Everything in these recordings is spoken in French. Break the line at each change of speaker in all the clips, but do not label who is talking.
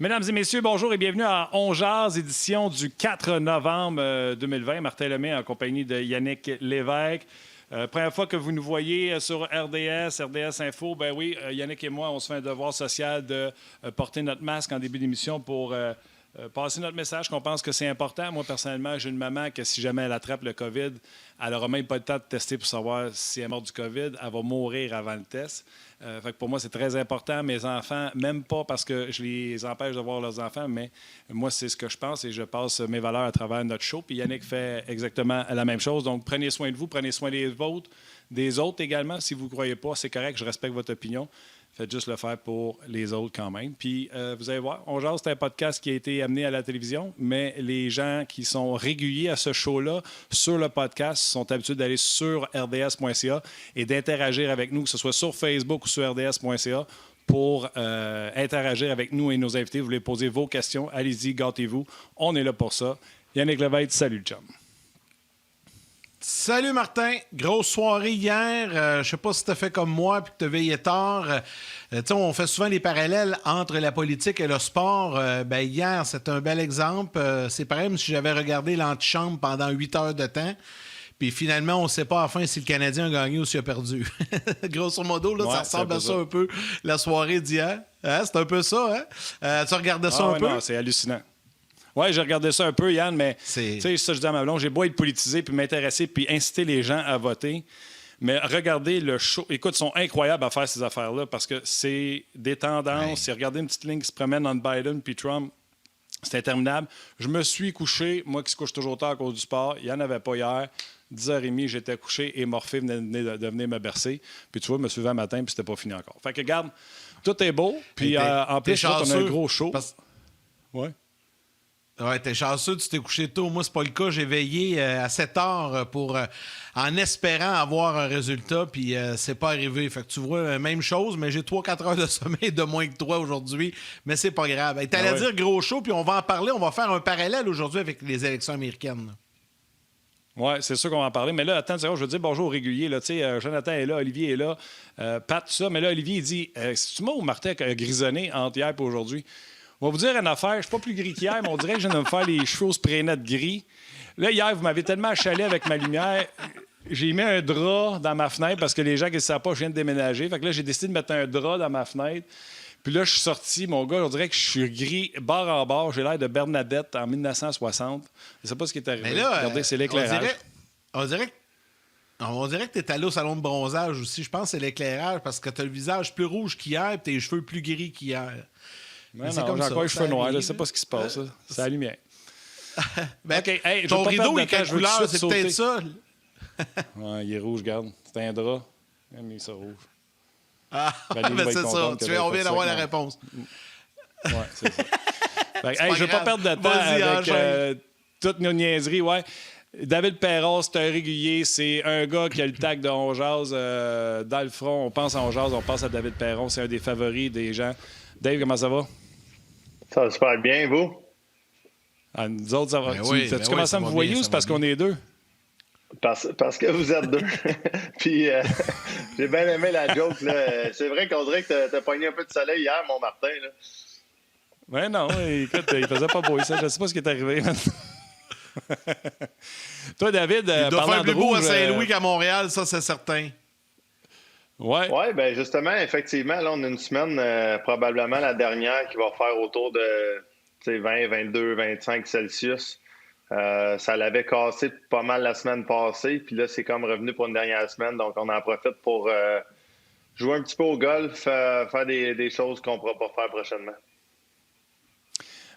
Mesdames et messieurs, bonjour et bienvenue à On Jase, édition du 4 novembre 2020. Martin Lemay en compagnie de Yannick Lévesque. Première fois que vous nous voyez sur RDS Info, ben oui, Yannick et moi, on se fait un devoir social de porter notre masque en début d'émission pour passer notre message qu'on pense que c'est important. Moi, personnellement, j'ai une maman que si jamais elle attrape le COVID, elle n'aura même pas le temps de tester pour savoir si elle est morte du COVID. Elle va mourir avant le test. Fait que pour moi, c'est très important. Mes enfants, même pas parce que je les empêche de voir leurs enfants, mais moi, c'est ce que je pense et je passe mes valeurs à travers notre show. Puis Yannick fait exactement la même chose. Donc, prenez soin de vous, prenez soin des autres également. Si vous ne croyez pas, c'est correct, je respecte votre opinion. Faites juste le faire pour les autres quand même. Puis, vous allez voir, On Jase, c'est un podcast qui a été amené à la télévision, mais les gens qui sont réguliers à ce show-là sur le podcast sont habitués d'aller sur rds.ca et d'interagir avec nous, que ce soit sur Facebook ou sur rds.ca, pour interagir avec nous et nos invités. Vous voulez poser vos questions, allez-y, gâtez-vous. On est là pour ça. Yannick Lévesque, salut le chum.
Salut Martin, grosse soirée hier. Je sais pas si tu as fait comme moi puis que tu as veillé tard. On fait souvent les parallèles entre la politique et le sport. Hier, c'est un bel exemple. C'est pareil comme si j'avais regardé l'antichambre pendant 8 heures de temps. Puis finalement, on ne sait pas à la fin si le Canadien a gagné ou s'il a perdu. Grosso modo, là, ça ressemble à ça un peu la soirée d'hier. Hein? C'est un peu ça, hein? Tu regardais ça un peu?
Non, c'est hallucinant. Oui, j'ai regardé ça un peu, Yann, mais tu sais, ça, je dis à ma blonde, j'ai beau être politisé, puis m'intéresser, puis inciter les gens à voter. Mais regardez le show. Écoute, ils sont incroyables à faire ces affaires-là parce que c'est des tendances. Ouais. C'est regarder une petite ligne qui se promène entre Biden puis Trump. C'est interminable. Je me suis couché, moi qui se couche toujours tard à cause du sport. Il n'y en avait pas hier. 10h30, j'étais couché et Morphée venait de venir me bercer. Puis tu vois, je me suis levé un matin puis c'était pas fini encore. Fait que regarde, tout est beau. Puis en plus, on a un gros show. Ouais.
Ouais, t'es chanceux, tu t'es couché tôt. Moi, c'est pas le cas. J'ai veillé à 7 heures en espérant avoir un résultat, puis c'est pas arrivé. Fait que tu vois, même chose, mais j'ai 3-4 heures de sommeil de moins que toi aujourd'hui, mais c'est pas grave. Hey, t'allais dire gros show, puis on va en parler. On va faire un parallèle aujourd'hui avec les élections américaines.
Oui, c'est sûr qu'on va en parler. Mais là, attends, je veux dire bonjour aux réguliers. Jonathan est là, Olivier est là, Pat, tout ça. Mais là, Olivier, il dit c'est-tu moi ou Martin qui a grisonné entre hier et aujourd'hui? On va vous dire une affaire. Je ne suis pas plus gris qu'hier, mais on dirait que je viens de me faire les cheveux au spray net gris. Là, hier, vous m'avez tellement achalé avec ma lumière. J'ai mis un drap dans ma fenêtre parce que les gens qui ne savent pas, je viens de déménager. Fait que là, j'ai décidé de mettre un drap dans ma fenêtre. Puis là, je suis sorti, mon gars, on dirait que je suis gris bord en bord. J'ai l'air de Bernadette en 1960. Je ne sais pas ce qui est arrivé.
Mais là,
regardez, c'est l'éclairage.
On dirait que tu es allé au salon de bronzage aussi. Je pense que c'est l'éclairage parce que tu as le visage plus rouge qu'hier et tes cheveux plus gris qu'hier.
Mais non, j'ai encore les cheveux noirs. Je ne sais pas ce qui se passe. C'est la lumière.
OK. Hey, ton rideau est quelle couleur? C'est peut-être ça.
Ouais, il est rouge, regarde. C'est un drap. Il a mis ça rouge.
Ah, mais c'est ça. On vient d'avoir la réponse.
Oui, c'est ça. Je ne veux pas perdre de temps avec toutes nos niaiseries. Ouais. David Perron, c'est un régulier. C'est un gars qui a le tag de On Jase dans le front. On pense à On Jase, on pense à David Perron. C'est un des favoris des gens. Dave, comment ça va?
Ça va super bien, vous?
Ah, nous autres, ça va.
Tu
commences à me voyer ou c'est parce qu'on est deux?
Parce que vous êtes deux. Puis, j'ai bien aimé la joke. Là. C'est vrai qu'on dirait que t'as pogné un peu de soleil hier, mon Martin. Là.
Ouais, non. Écoute, il faisait pas beau ça. Je ne sais pas ce qui est arrivé. Toi, David,
il doit faire plus beau à Saint-Louis qu'à Montréal, ça, c'est certain.
Oui,
bien justement, effectivement, là, on a une semaine, probablement la dernière, qui va faire autour de 20, 22, 25 Celsius. Ça l'avait cassé pas mal la semaine passée, puis là, c'est comme revenu pour une dernière semaine. Donc, on en profite pour jouer un petit peu au golf, faire des choses qu'on ne pourra pas faire prochainement.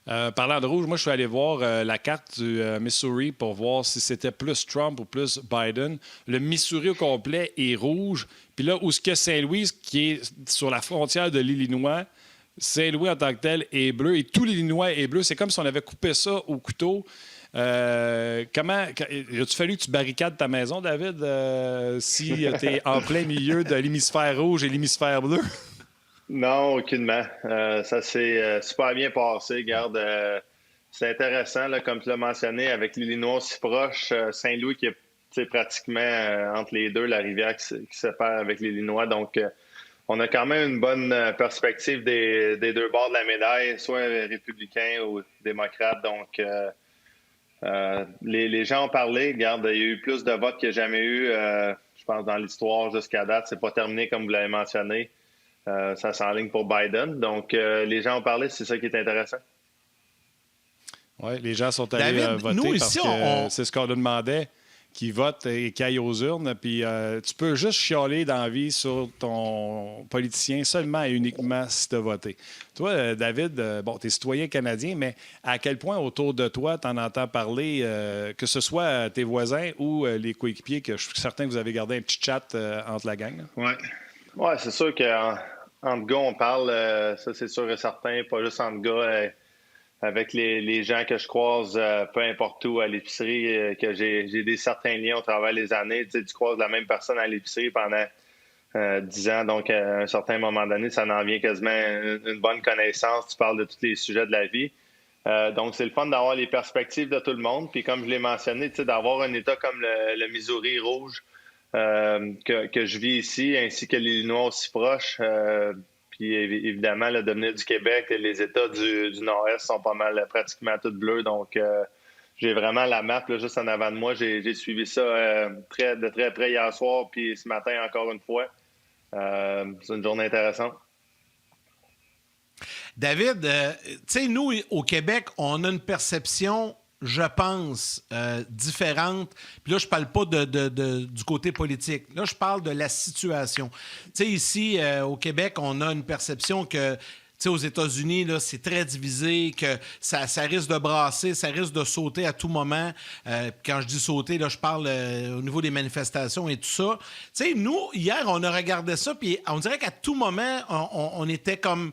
Parlant de rouge, moi, je suis allé voir la carte du Missouri pour voir si c'était plus Trump ou plus Biden. Le Missouri au complet est rouge. Puis là, où ce que Saint-Louis, qui est sur la frontière de l'Illinois, Saint-Louis en tant que tel est bleu et tout l'Illinois est bleu. C'est comme si on avait coupé ça au couteau. As-tu fallu que tu barricades ta maison, David, si tu es en plein milieu de l'hémisphère rouge et l'hémisphère bleu?
Non, aucunement. Ça s'est super bien passé. Regarde, c'est intéressant, là, comme tu l'as mentionné, avec l'Illinois si proche, Saint-Louis qui est pratiquement entre les deux, la rivière qui sépare avec l'Illinois. Donc, on a quand même une bonne perspective des deux bords de la médaille, soit républicains ou démocrates. Donc, les gens ont parlé. Regarde, il y a eu plus de votes qu'il n'y a jamais eu, je pense, dans l'histoire jusqu'à date. C'est pas terminé, comme vous l'avez mentionné. Ça s'enligne pour Biden. Donc, les gens ont parlé. C'est ça qui est intéressant.
Oui, les gens sont allés
David,
voter
nous,
parce
ici,
que c'est ce qu'on nous demandait, qu'ils votent et qu'ils aillent aux urnes. Puis tu peux juste chialer dans la vie sur ton politicien seulement et uniquement si tu as voté. Toi, David, bon, tu es citoyen canadien, mais à quel point autour de toi tu en entends parler, que ce soit tes voisins ou les coéquipiers, que je suis certain que vous avez gardé un petit chat entre la gang?
Oui, ouais, c'est sûr qu'entre gars, on parle, ça c'est sûr et certain, pas juste entre gars. Avec les gens que je croise, peu importe où, à l'épicerie, que j'ai des certains liens au travers des années. Tu sais, tu croises la même personne à l'épicerie pendant 10 ans. Donc, à un certain moment donné, ça en vient quasiment une bonne connaissance. Tu parles de tous les sujets de la vie. Donc, c'est le fun d'avoir les perspectives de tout le monde. Puis, comme je l'ai mentionné, tu sais, d'avoir un État comme le Missouri rouge que je vis ici, ainsi que l'Illinois aussi proche. Puis évidemment, le devenir du Québec, les États du Nord-Est sont pas mal pratiquement tous bleus. Donc, j'ai vraiment la map là, juste en avant de moi. J'ai suivi ça de très près hier soir, puis ce matin encore une fois. C'est une journée intéressante.
David, tu sais, nous, au Québec, on a une perception, je pense, différente. Puis là, je parle pas du côté politique. Là, je parle de la situation. Tu sais, ici, au Québec, on a une perception que, tu sais, aux États-Unis, là, c'est très divisé, que ça risque de brasser, ça risque de sauter à tout moment. Quand je dis sauter, là, je parle au niveau des manifestations et tout ça. Tu sais, nous, hier, on a regardé ça, puis on dirait qu'à tout moment, on était comme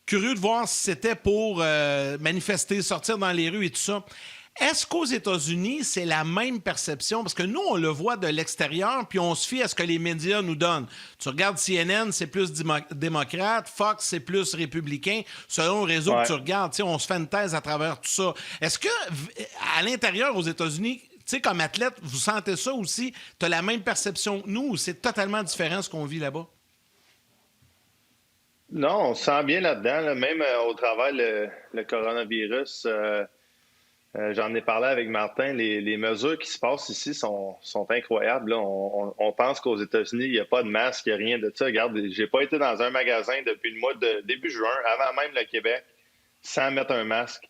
curieux de voir si c'était pour manifester, sortir dans les rues et tout ça. Est-ce qu'aux États-Unis, c'est la même perception? Parce que nous, on le voit de l'extérieur, puis on se fie à ce que les médias nous donnent. Tu regardes CNN, c'est plus démocrate. Fox, c'est plus républicain. Selon le réseau que tu regardes, on se fait une thèse à travers tout ça. Est-ce que, à l'intérieur, aux États-Unis, tu sais, comme athlète, vous sentez ça aussi? Tu as la même perception que nous ou c'est totalement différent ce qu'on vit là-bas?
Non, on se sent bien là-dedans. Là. Même au travers le coronavirus, j'en ai parlé avec Martin. Les mesures qui se passent ici sont incroyables. Là. On pense qu'aux États-Unis, il n'y a pas de masque, il n'y a rien de ça. Regarde, j'ai pas été dans un magasin depuis le mois de début juin, avant même le Québec, sans mettre un masque.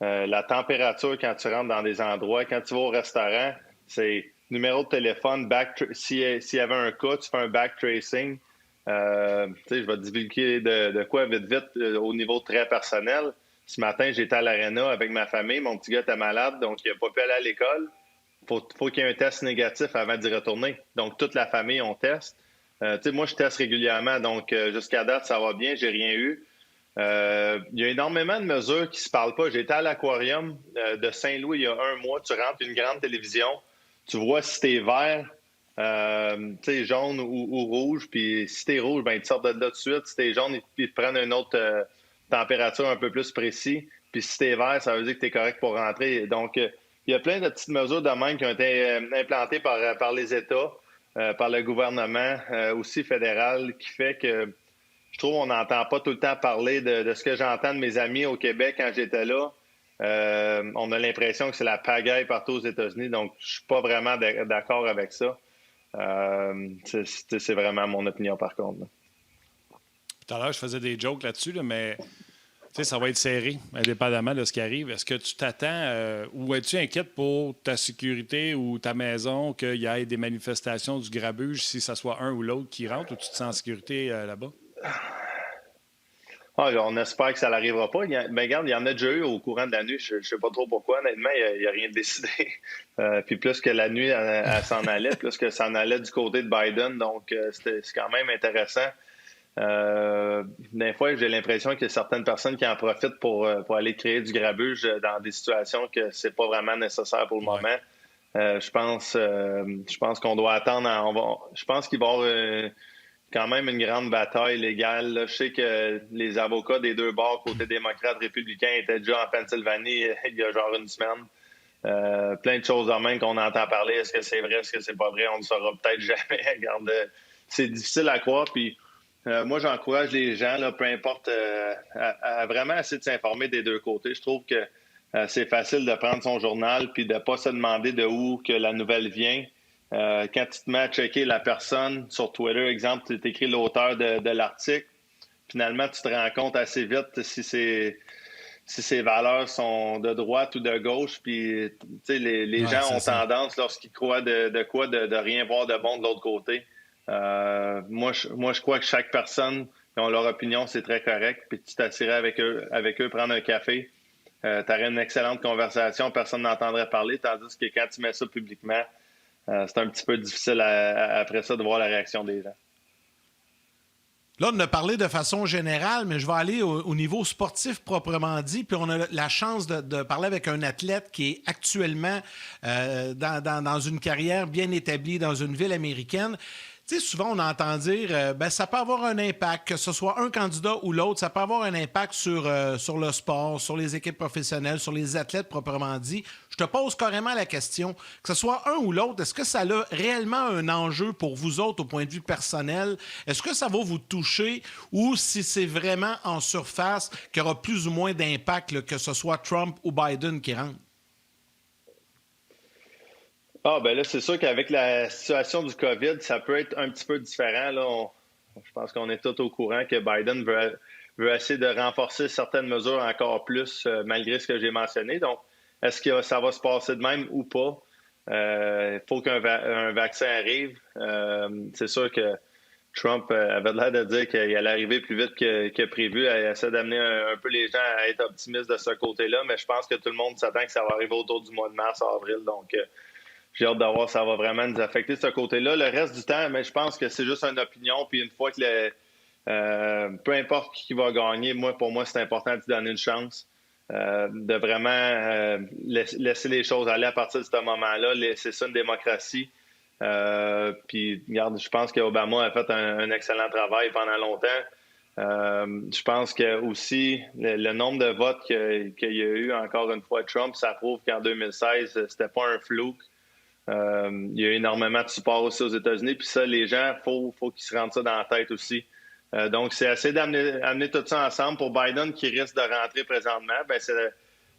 La température quand tu rentres dans des endroits, quand tu vas au restaurant, c'est numéro de téléphone, s'il y avait un cas, tu fais un backtracing. Je vais te divulguer de quoi vite, au niveau très personnel. Ce matin, j'étais à l'aréna avec ma famille. Mon petit gars était malade, donc il n'a pas pu aller à l'école. Faut qu'il y ait un test négatif avant d'y retourner. Donc, toute la famille, on teste. Moi, je teste régulièrement, donc jusqu'à date, ça va bien, j'ai rien eu. Il y a énormément de mesures qui ne se parlent pas. J'étais à l'aquarium de Saint-Louis il y a un mois. Tu rentres une grande télévision, tu vois si t'es vert, jaune ou rouge, puis si t'es rouge, ben, ils te sortent de là tout de suite. Si t'es jaune, ils te prennent une autre température un peu plus précise. Puis si t'es vert, ça veut dire que t'es correct pour rentrer. Donc, il y a plein de petites mesures de même qui ont été implantées par les États, par le gouvernement, aussi fédéral, qui fait que je trouve qu'on n'entend pas tout le temps parler de ce que j'entends de mes amis au Québec quand j'étais là. On a l'impression que c'est la pagaille partout aux États-Unis, donc je suis pas vraiment d'accord avec ça. C'est vraiment mon opinion, par contre.
Tout à l'heure, je faisais des jokes là-dessus, là, mais ça va être serré, indépendamment de ce qui arrive. Est-ce que tu t'attends ou es-tu inquiète pour ta sécurité ou ta maison, qu'il y ait des manifestations du grabuge, si ça soit un ou l'autre qui rentre, ou tu te sens en sécurité là-bas?
On espère que ça n'arrivera pas. Regarde, il y en a déjà eu au courant de la nuit. Je ne sais pas trop pourquoi. Honnêtement, il n'y a rien décidé. Puis plus que la nuit, elle s'en allait, plus que ça en allait du côté de Biden. Donc, c'est quand même intéressant. Des fois, j'ai l'impression qu'il y a certaines personnes qui en profitent pour aller créer du grabuge dans des situations que c'est pas vraiment nécessaire pour le moment. Je pense qu'on doit attendre. Je pense qu'il va y avoir quand même une grande bataille légale. Là. Je sais que les avocats des deux bords, côté démocrate, républicain, étaient déjà en Pennsylvanie il y a genre une semaine. Plein de choses en même qu'on entend parler. Est-ce que c'est vrai, est-ce que c'est pas vrai? On ne saura peut-être jamais. Regarde, c'est difficile à croire. Puis Moi, j'encourage les gens, là, peu importe, à vraiment essayer de s'informer des deux côtés. Je trouve que c'est facile de prendre son journal puis de ne pas se demander de où que la nouvelle vient. Quand tu te mets à checker la personne sur Twitter, exemple, tu écris l'auteur de l'article, finalement, tu te rends compte assez vite si ses valeurs sont de droite ou de gauche. Puis, tu sais, les gens ont tendance, lorsqu'ils croient de rien voir de bon de l'autre côté. Moi, je crois que chaque personne qui a leur opinion, c'est très correct. Puis tu t'assirais avec eux, prendre un café. Tu aurais une excellente conversation, personne n'entendrait parler. Tandis que quand tu mets ça publiquement, c'est un petit peu difficile après ça de voir la réaction des gens.
Là, on a parlé de façon générale, mais je vais aller au niveau sportif proprement dit. Puis on a la chance de parler avec un athlète qui est actuellement dans une carrière bien établie dans une ville américaine. Tu sais, souvent, on entend dire ça peut avoir un impact, que ce soit un candidat ou l'autre, ça peut avoir un impact sur le sport, sur les équipes professionnelles, sur les athlètes proprement dit. Je te pose carrément la question, que ce soit un ou l'autre, est-ce que ça a réellement un enjeu pour vous autres au point de vue personnel? Est-ce que ça va vous toucher ou si c'est vraiment en surface qu'il y aura plus ou moins d'impact, là, que ce soit Trump ou Biden qui rentre?
Ah, ben là, c'est sûr qu'avec la situation du COVID, ça peut être un petit peu différent. Là, je pense qu'on est tous au courant que Biden veut essayer de renforcer certaines mesures encore plus, malgré ce que j'ai mentionné. Donc, est-ce que ça va se passer de même ou pas? Il faut qu'un vaccin arrive. C'est sûr que Trump avait l'air de dire qu'il allait arriver plus vite que prévu. Il essaie d'amener un peu les gens à être optimistes de ce côté-là, mais je pense que tout le monde s'attend que ça va arriver autour du mois de mars, avril. Donc, j'ai hâte de voir si ça va vraiment nous affecter de ce côté-là. Le reste du temps, mais je pense que c'est juste une opinion. Puis une fois que peu importe qui va gagner, pour moi, c'est important de donner une chance. De vraiment laisser les choses aller à partir de ce moment-là. C'est ça une démocratie. Puis, regarde, je pense qu'Obama a fait un excellent travail pendant longtemps. Je pense que aussi le nombre de votes qu'il y a eu, encore une fois, Trump, ça prouve qu'en 2016, c'était pas un flou. Il y a énormément de support aussi aux États-Unis. Puis ça, les gens, faut qu'ils se rendent ça dans la tête aussi. Donc, c'est essayer d'amener tout ça ensemble. Pour Biden, qui risque de rentrer présentement, c'est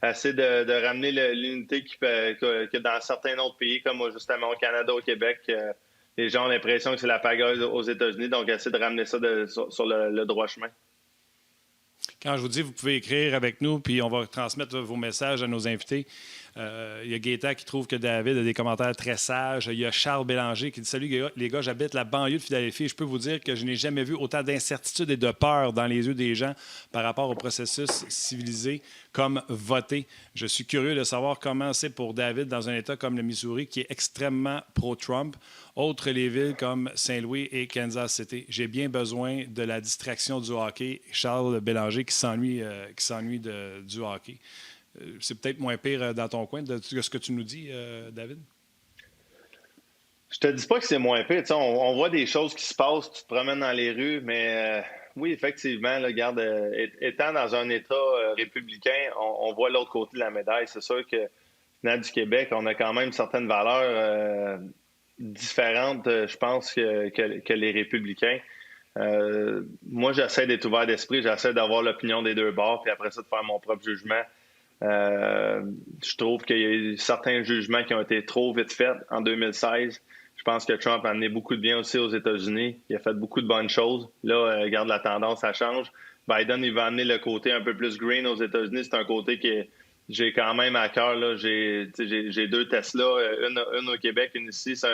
essayer de ramener l'unité que dans certains autres pays, comme justement au Canada, au Québec, les gens ont l'impression que c'est la pagaille aux États-Unis. Donc, essayer de ramener ça sur le droit chemin.
Quand je vous dis, vous pouvez écrire avec nous, puis on va transmettre vos messages à nos invités. Il y a Gaétan qui trouve que David a des commentaires très sages. Il y a Charles Bélanger qui dit « Salut les gars, j'habite la banlieue de Philadelphie et je peux vous dire que je n'ai jamais vu autant d'incertitude et de peur dans les yeux des gens par rapport au processus civilisé comme voter. Je suis curieux de savoir comment c'est pour David dans un État comme le Missouri qui est extrêmement pro-Trump. Autres les villes comme Saint-Louis et Kansas City. J'ai bien besoin de la distraction du hockey. » Charles Bélanger qui s'ennuie du hockey. C'est peut-être moins pire dans ton coin de ce que tu nous dis, David?
Je te dis pas que c'est moins pire. On voit des choses qui se passent, tu te promènes dans les rues, mais oui, effectivement, là, regarde, étant dans un État républicain, on voit l'autre côté de la médaille. C'est sûr que venant du Québec, on a quand même certaines valeurs différentes, je pense, que les républicains. Moi, j'essaie d'être ouvert d'esprit, j'essaie d'avoir l'opinion des deux bords, puis après ça, de faire mon propre jugement. Je trouve qu'il y a eu certains jugements qui ont été trop vite faits en 2016. Je pense que Trump a amené beaucoup de bien aussi aux États-Unis. Il a fait beaucoup de bonnes choses. Là, regarde la tendance, ça change. Biden, il va amener le côté un peu plus green aux États-Unis. C'est un côté que j'ai quand même à cœur. Là. J'ai 2 Tesla, une au Québec, une ici. C'est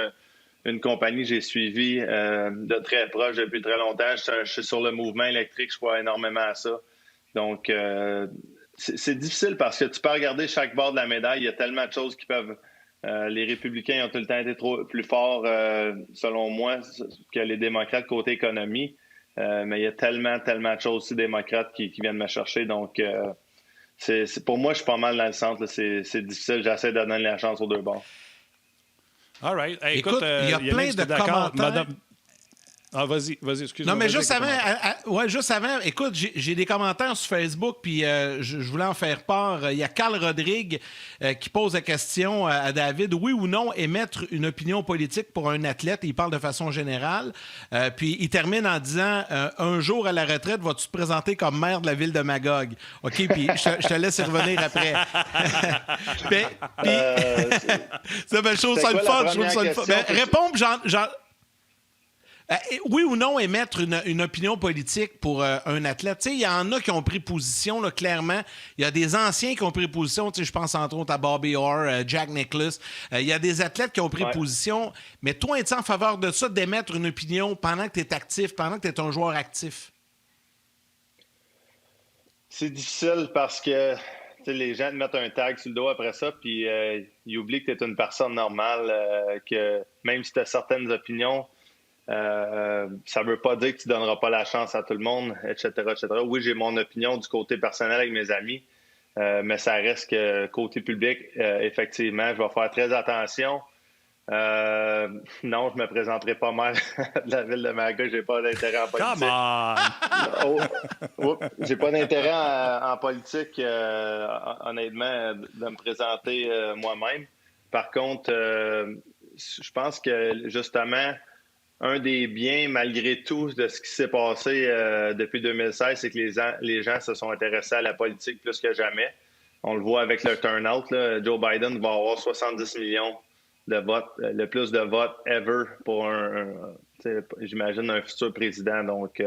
une compagnie que j'ai suivie de très proche depuis très longtemps. Je suis sur le mouvement électrique. Je crois énormément à ça. Donc, c'est difficile parce que tu peux regarder chaque bord de la médaille. Il y a tellement de choses qui peuvent... les républicains ont tout le temps été plus forts, selon moi, que les démocrates côté économie. Mais il y a tellement de choses aussi démocrates qui viennent me chercher. Donc, pour moi, je suis pas mal dans le centre. Là. C'est difficile. J'essaie de donner la chance aux deux bords.
All right. Hey,
écoute, il y a plein de commentaires.
Ah, vas-y, excuse-moi.
Non, mais
vas-y
juste
avec
avant,
le commentaire.
juste avant, écoute, j'ai des commentaires sur Facebook, puis je voulais en faire part. Il y a Carl Rodrigue qui pose la question à David, oui ou non émettre une opinion politique pour un athlète, il parle de façon générale, puis il termine en disant, un jour à la retraite, vas-tu te présenter comme maire de la ville de Magog? OK, puis je te laisse y revenir après. C'est je trouve ça le fun, je trouve ça le fun. Ben, réponds, oui ou non émettre une opinion politique pour un athlète? Tu sais, il y en a qui ont pris position, là, clairement. Il y a des anciens qui ont pris position. Tu sais, je pense entre autres à Bobby Orr, Jack Nicklaus. Il y a des athlètes qui ont pris position. Mais toi, es-tu en faveur de ça, d'émettre une opinion pendant que tu es actif, pendant que tu es un joueur actif?
C'est difficile parce que les gens te mettent un tag sur le dos après ça, puis ils oublient que tu es une personne normale, que même si tu as certaines opinions, ça ne veut pas dire que tu ne donneras pas la chance à tout le monde, etc., etc. Oui, j'ai mon opinion du côté personnel avec mes amis, mais ça reste que côté public, effectivement, je vais faire très attention. Non, je ne me présenterai pas maire de la ville de Magog. Je n'ai pas d'intérêt en politique. J'ai pas d'intérêt en politique, honnêtement, de me présenter moi-même. Par contre, je pense que justement, un des biens, malgré tout, de ce qui s'est passé depuis 2016, c'est que les gens se sont intéressés à la politique plus que jamais. On le voit avec le turnout, là. Joe Biden va avoir 70 millions de votes, le plus de votes ever pour j'imagine, un futur président. Donc,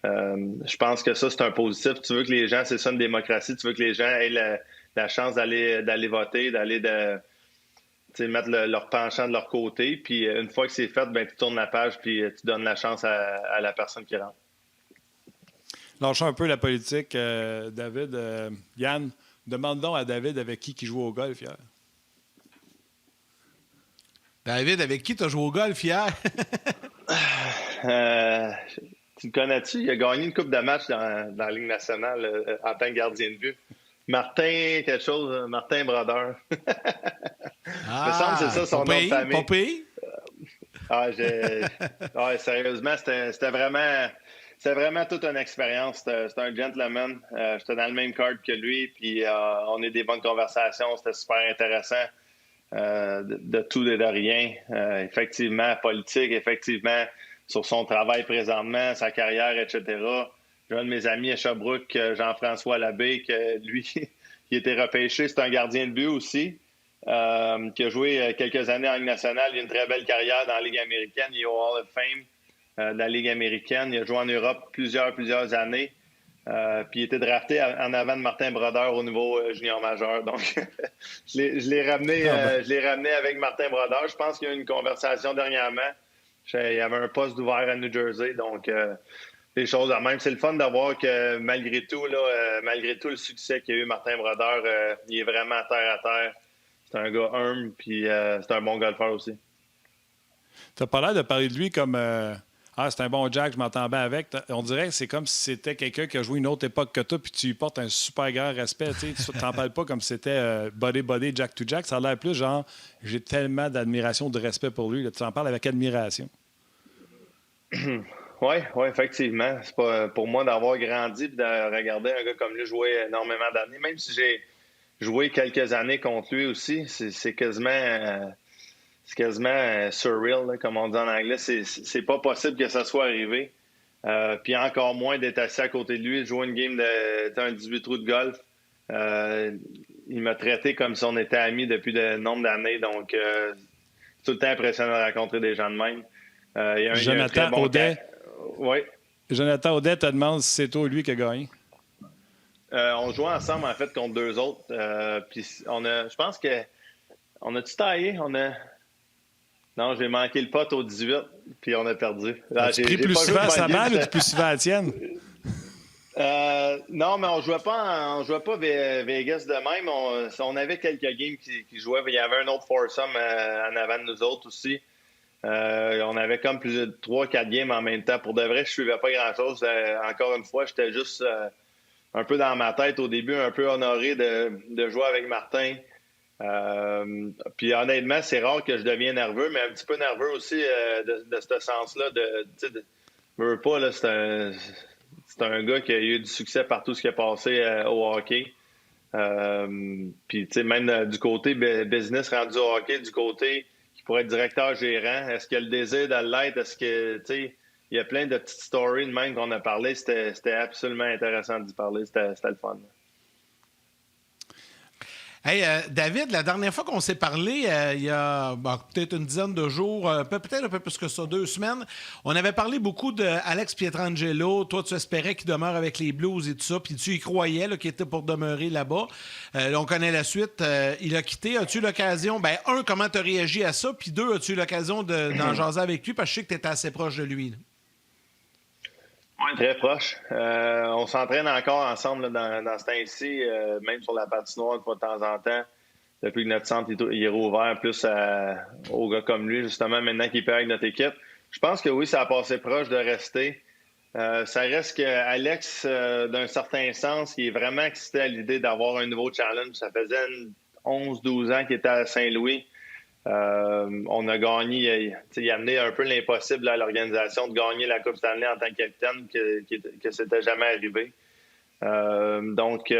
je pense que ça, c'est un positif. Tu veux que les gens, c'est ça une démocratie, tu veux que les gens aient la chance d'aller voter, d'aller mettre leur penchant de leur côté. Puis une fois que c'est fait, ben, tu tournes la page puis tu donnes la chance à la personne qui rentre.
Lâchons un peu la politique, David. Yann, demande donc à David avec qui joue au golf hier.
David, avec qui tu as joué au golf hier?
Tu le connais-tu? Il a gagné une coupe de match dans la Ligue nationale en tant que gardien de but. Martin, quelque chose, Martin Brodeur. Il me semble que c'est ça son nom de famille.
Popé?
Sérieusement, c'était vraiment toute une expérience. C'était un gentleman. J'étais dans le même card que lui, puis on a eu des bonnes conversations. C'était super intéressant. De tout et de rien. Effectivement, politique, effectivement, sur son travail présentement, sa carrière, etc. J'ai un de mes amis à Sherbrooke, Jean-François Labbé, que lui, qui était repêché, c'est un gardien de but aussi, qui a joué quelques années en Ligue nationale. Il a une très belle carrière dans la Ligue américaine. Il est au Hall of Fame de la Ligue américaine. Il a joué en Europe plusieurs années. Puis il était drafté en avant de Martin Brodeur au niveau junior majeur. Donc, je l'ai ramené avec Martin Brodeur. Je pense qu'il y a eu une conversation dernièrement. Il y avait un poste ouvert à New Jersey. Donc, les choses de même. C'est le fun de voir que malgré tout le succès qu'il y a eu Martin Brodeur, il est vraiment terre à terre. C'est un gars humble, puis c'est un bon golfeur aussi.
Tu n'as pas l'air de parler de lui comme... c'est un bon Jack, je m'entends bien avec. On dirait que c'est comme si c'était quelqu'un qui a joué une autre époque que toi, puis tu lui portes un super grand respect. Tu t'en parles pas comme si c'était body, Jack to Jack. Ça a l'air plus genre, j'ai tellement d'admiration, de respect pour lui. Là, tu en parles avec admiration.
Oui, effectivement. C'est pas pour moi d'avoir grandi et de regarder un gars comme lui jouer énormément d'années. Même si j'ai joué quelques années contre lui aussi, c'est quasiment... c'est quasiment surreal, là, comme on dit en anglais. C'est pas possible que ça soit arrivé. Puis encore moins d'être assis à côté de lui, de jouer une game un 18 trous de golf. Il m'a traité comme si on était amis depuis de nombre d'années. Donc, c'est tout le temps impressionnant de rencontrer des gens de même.
Jonathan Audet.
Oui.
Jonathan Audet te demande si c'est toi ou lui qui a gagné.
On jouait ensemble, en fait, contre deux autres. Puis je pense que... On a-tu taillé? Non, j'ai manqué le pote au 18, puis on a perdu.
As-tu pris plus souvent à sa balle ou plus souvent à la tienne?
Non, mais on jouait pas Vegas de même. On avait quelques games qui jouaient. Il y avait un autre foursome en avant de nous autres aussi. On avait comme plus de 3-4 games en même temps. Pour de vrai, je suivais pas grand-chose. Encore une fois, j'étais juste un peu dans ma tête au début, un peu honoré de jouer avec Martin. Puis honnêtement, c'est rare que je devienne nerveux, mais un petit peu nerveux aussi de ce sens-là. Je veux pas, là, c'est un gars qui a eu du succès par tout ce qui est passé au hockey. Puis, tu sais, même du côté business rendu au hockey, du côté qui pourrait être directeur gérant, est-ce qu'il a le désir de l'être? Est-ce que, tu sais, il y a plein de petites stories de même qu'on a parlé. C'était absolument intéressant d'y parler. C'était le fun.
Hey, David, la dernière fois qu'on s'est parlé, il y a peut-être une dizaine de jours, peut-être un peu plus que ça, 2 semaines, on avait parlé beaucoup d'Alex Pietrangelo. Toi, tu espérais qu'il demeure avec les Blues et tout ça, puis tu y croyais qu'il était pour demeurer là-bas. On connaît la suite. Il a quitté. As-tu eu l'occasion, comment tu as réagi à ça? Puis 2, as-tu eu l'occasion d'en jaser avec lui? Parce que je sais que tu étais assez proche de lui. Là.
Oui, très proche. On s'entraîne encore ensemble là, dans ce temps-ci, même sur la patinoire de temps en temps, depuis que notre centre il est rouvert plus aux gars comme lui, justement, maintenant qu'il est avec notre équipe. Je pense que oui, ça a passé proche de rester. Ça reste qu'Alex, d'un certain sens, il est vraiment excité à l'idée d'avoir un nouveau challenge. Ça faisait 11-12 ans qu'il était à Saint-Louis. On a gagné, il a amené un peu l'impossible à l'organisation de gagner la Coupe Stanley en tant que capitaine, que c'était jamais arrivé. Donc,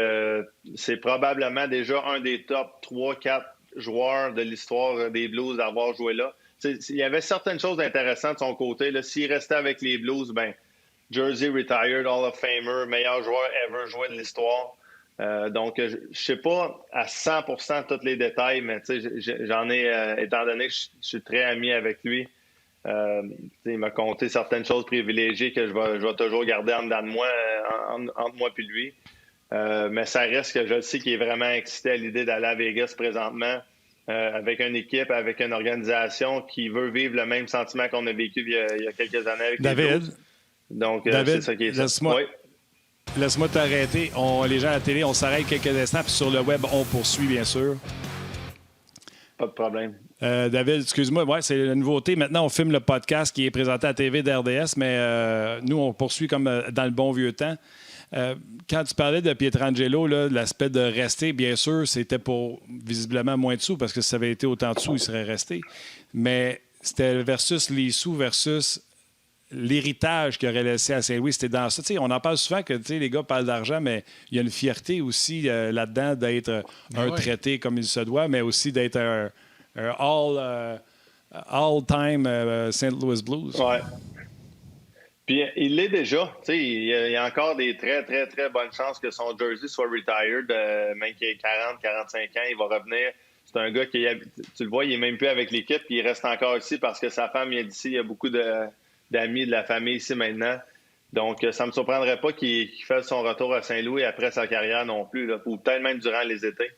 c'est probablement déjà un des top 3-4 joueurs de l'histoire des Blues d'avoir joué là. Il y avait certaines choses intéressantes de son côté. S'il restait avec les Blues, Jersey retired, Hall of Famer, meilleur joueur ever joué de l'histoire. Donc, je ne sais pas à 100% tous les détails, mais j'en ai, étant donné que je suis très ami avec lui, il m'a conté certaines choses privilégiées que je vais toujours garder en dedans de moi, entre moi et lui. Mais ça reste que je sais qu'il est vraiment excité à l'idée d'aller à Vegas présentement, avec une équipe, avec une organisation qui veut vivre le même sentiment qu'on a vécu il y a quelques années avec
David,
les Blues. Donc,
David,
c'est ça qui est ça.
Laisse-moi t'arrêter. Les gens à la télé, on s'arrête quelques instants, puis sur le web, on poursuit, bien sûr.
Pas de problème.
David, excuse-moi, ouais, c'est la nouveauté. Maintenant, on filme le podcast qui est présenté à la TV d'RDS, mais nous, on poursuit comme dans le bon vieux temps. Quand tu parlais de Pietrangelo, là, l'aspect de rester, bien sûr, c'était pour visiblement moins de sous, parce que si ça avait été autant de sous, il serait resté. Mais c'était versus les sous versus l'héritage qu'il aurait laissé à Saint-Louis, c'était dans ça. T'sais, on en parle souvent que les gars parlent d'argent, mais il y a une fierté aussi là-dedans d'être traité comme il se doit, mais aussi d'être un all-time St. Louis Blues.
Ouais. Puis il l'est déjà. Il y a encore des très, très, très bonnes chances que son jersey soit retired, même qu'il ait 40, 45 ans, il va revenir. C'est un gars qui, tu le vois, il n'est même plus avec l'équipe, puis il reste encore ici parce que sa femme vient d'ici. Il y a beaucoup d'amis de la famille ici maintenant. Donc, ça ne me surprendrait pas qu'il fasse son retour à Saint-Louis après sa carrière non plus, là, ou peut-être même durant les étés.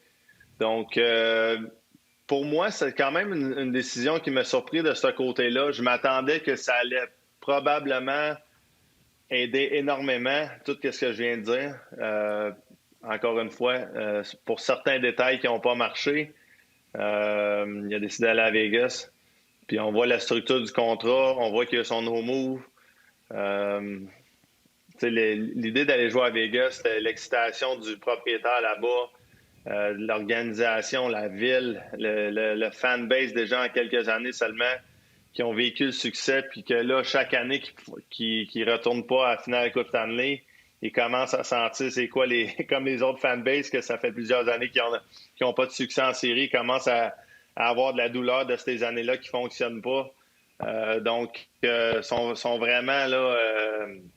Donc, pour moi, c'est quand même une décision qui m'a surpris de ce côté-là. Je m'attendais que ça allait probablement aider énormément tout ce que je viens de dire. Encore une fois, pour certains détails qui n'ont pas marché, il a décidé d'aller à Vegas. Puis on voit la structure du contrat, on voit qu'il y a son no move. L'idée d'aller jouer à Vegas, c'était l'excitation du propriétaire là-bas, l'organisation, la ville, le fanbase des gens en quelques années seulement qui ont vécu le succès, puis que là, chaque année qui ne retournent pas à la finale de la Coupe Stanley, ils commencent à sentir c'est quoi comme les autres fanbases, que ça fait plusieurs années qu'ils n'ont pas de succès en série, ils commencent à avoir de la douleur de ces années-là qui ne fonctionnent pas. Donc, sont vraiment là,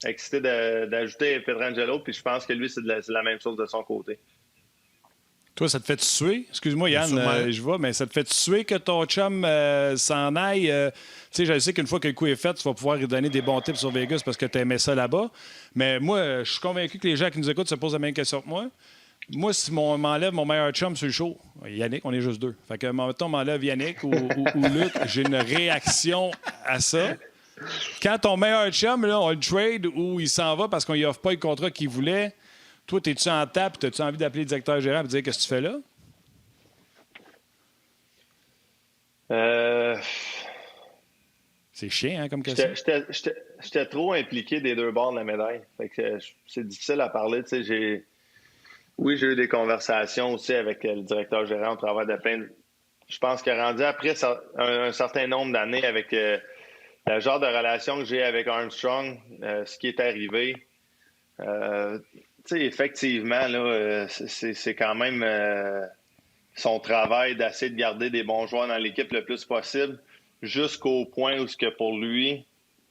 excités d'ajouter Pietrangelo, puis je pense que lui, c'est la même chose de son côté.
Toi, ça te fait suer? Excuse-moi, Yann, je vois, mais ça te fait suer que ton chum s'en aille? Tu sais, je sais qu'une fois que le coup est fait, tu vas pouvoir lui donner des bons tips sur Vegas parce que tu aimais ça là-bas. Mais moi, je suis convaincu que les gens qui nous écoutent se posent la même question que moi. Moi, si on m'enlève mon meilleur chum sur le show, Yannick, on est juste deux. Fait que, mettons, on m'enlève Yannick ou Luc, j'ai une réaction à ça. Quand ton meilleur chum, là, on le trade ou il s'en va parce qu'on lui offre pas le contrat qu'il voulait, toi, t'es-tu en tape et t'as-tu envie d'appeler le directeur gérant et dire qu'est-ce que tu fais là? C'est chiant, hein, comme question.
J'étais trop impliqué des deux bords de la médaille. Fait que c'est difficile à parler. Tu sais, Oui, j'ai eu des conversations aussi avec le directeur gérant au travers de plein de... Je pense qu'il a rendu après un certain nombre d'années avec le genre de relation que j'ai avec Armstrong, ce qui est arrivé. Tu sais, effectivement, là, c'est quand même son travail d'essayer de garder des bons joueurs dans l'équipe le plus possible, jusqu'au point où ce que pour lui,